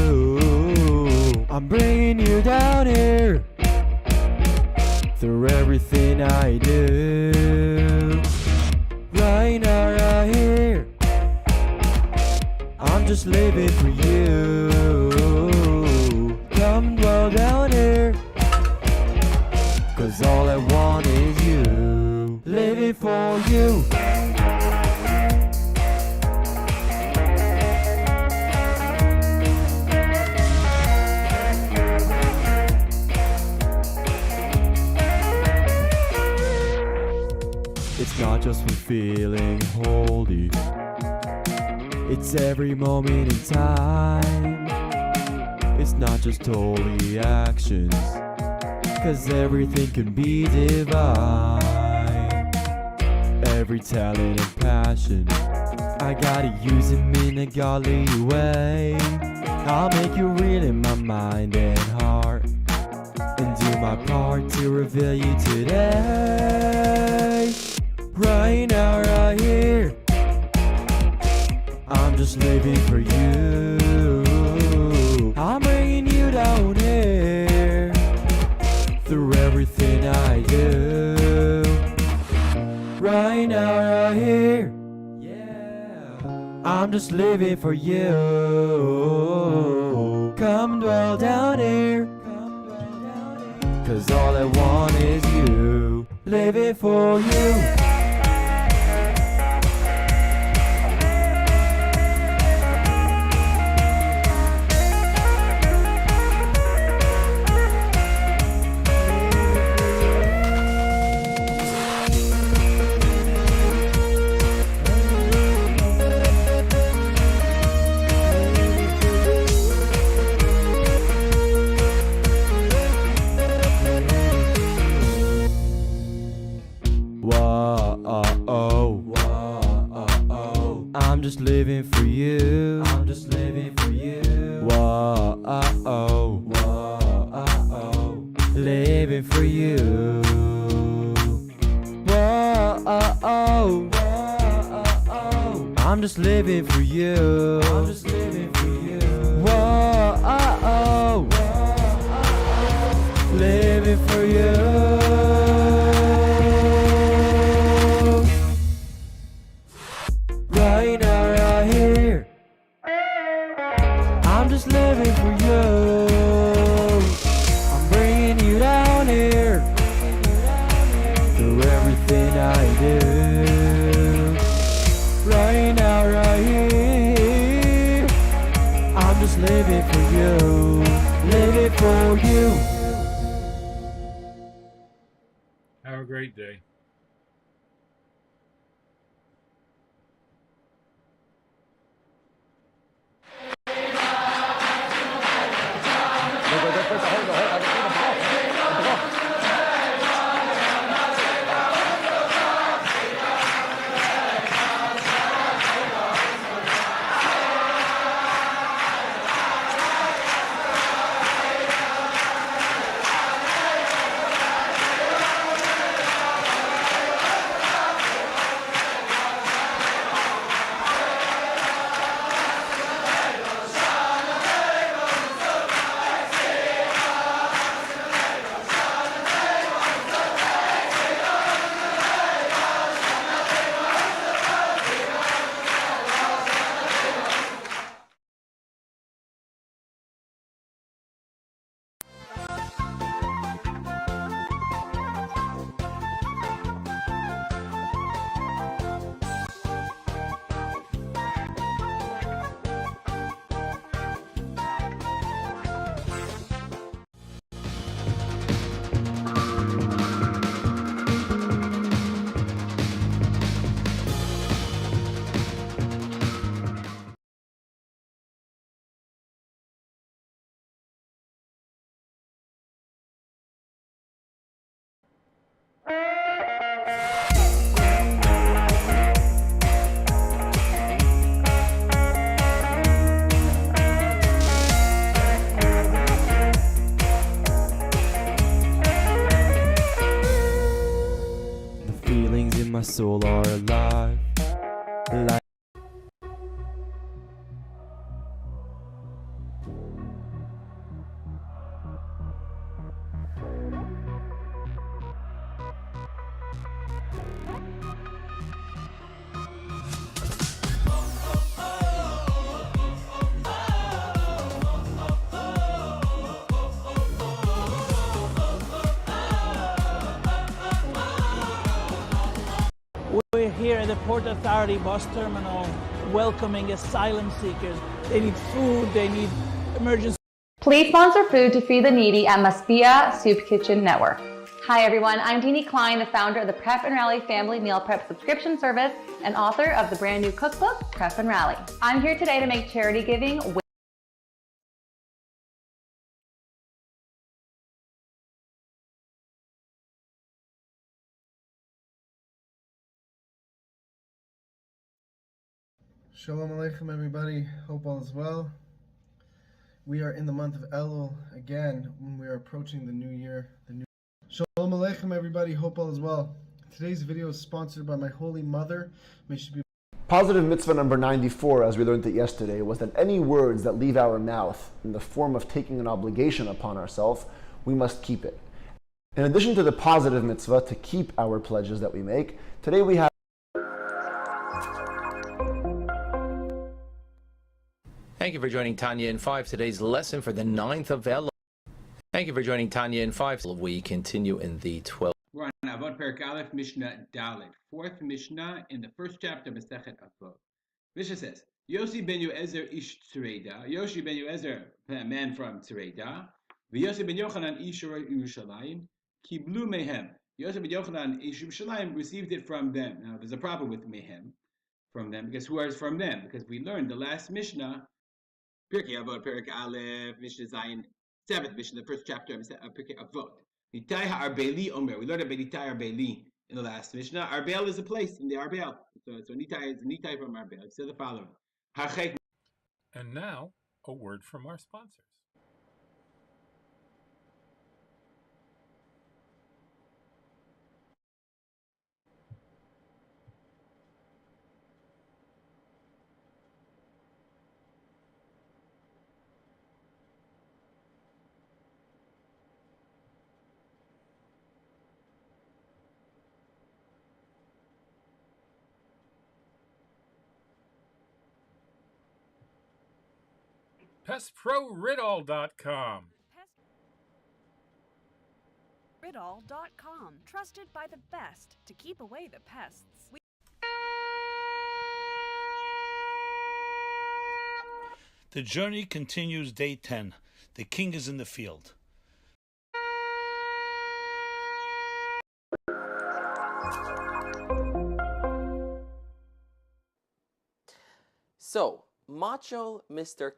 I'm bringing you down here through everything I do. Right now, right here, I'm just living for you. Come dwell down here, 'cause all I want is you. Living for you. It's not just when feeling holy, it's every moment in time. It's not just holy actions, 'cause everything can be divine. Every talent and passion, I gotta use them in a godly way. I'll make you real in my mind and heart, and do my part to reveal you today. Right now, right here, I'm just living for you. I'm bringing you down here through everything I do. Right now, right here, I'm just living for you. Come dwell down here, 'cause all I want is you. Living for you. Whoa, I'm just living for you. I'm just living for you. Whoa, living for you. Whoa, I'm just living for you. I'm just living for you. Whoa, living for you. Right now, right here. I'm just living for you. I'm bringing you down here through everything I do. Right now, right here. I'm just living for you. Living for you. Have a great day. My soul are alive. Like We're here at the Port Authority bus terminal welcoming asylum seekers. They need food, they need emergency. Please sponsor food to feed the needy at Maspia Soup Kitchen Network. Hi everyone, I'm Deanie Klein, the founder of the Prep and Rally Family Meal Prep subscription service and author of the brand new cookbook, Prep and Rally. I'm here today to make charity giving Shalom Aleichem, everybody. Hope all is well. We are in the month of Elul again when we are approaching the new year. Shalom Aleichem, everybody. Hope all is well. Today's video is sponsored by my Holy Mother. May she be. Positive mitzvah number 94, as we learned it yesterday, was that any words that leave our mouth in the form of taking an obligation upon ourselves, we must keep it. In addition to the positive mitzvah to keep our pledges that we make, today we have. Thank you for joining Tanya in 5, today's lesson for the 9th of Elul. Thank you for joining Tanya in 5. We continue in the 12th. We're on Avot Perek Aleph, Mishnah Dalet, fourth Mishnah in the first chapter of Masechet Avot. Mishnah says, Yossi ben Yoezer ish Tzreida, Yoshi ben Yoezer, a man from Tzreida, v'Yossi ben Yochanan ish Yerushalayim, kiblu mehem. Yossi ben Yochanan ish Yerushalayim received it from them. Now there's a problem with mehem, from them, because who is from them? Because we learned the last Mishnah, Pirkei Avot, Perek Aleph, Mishnah Zayin, 7th Mishnah, the first chapter of Pirkei Avot. Litai ha'arbeli omer. We learned about Litai ha'arbeli. in the last Mishnah. Arbel is a place in the Arbel. So Nitai from Arbel. It says the following. And now, a word from our sponsors. PestProRidall.com. Riddle.com, trusted by the best to keep away the pests. The journey continues day 10. The king is in the field. So, Macho Mr.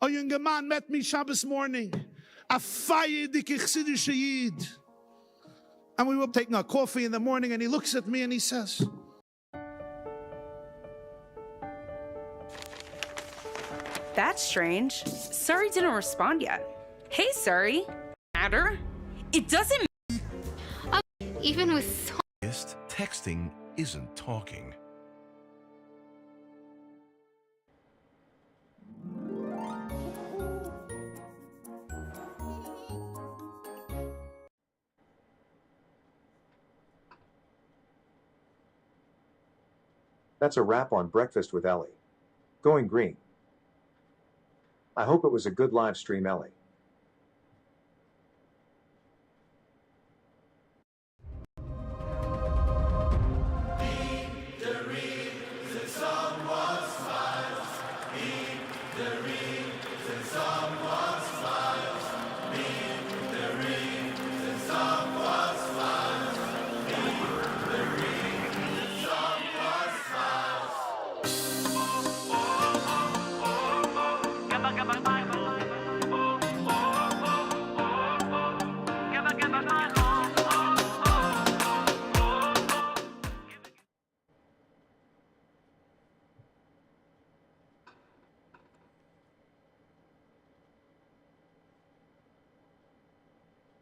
A younger man met me Shabbos morning, a feierdige Chassidische Yid. And we were taking our coffee in the morning, and he looks at me and he says, That's strange. Suri didn't respond yet. Hey, Suri. Matter? It doesn't. Even with texting isn't talking. That's a wrap on Breakfast with Ellie. Going green. I hope it was a good live stream, Ellie.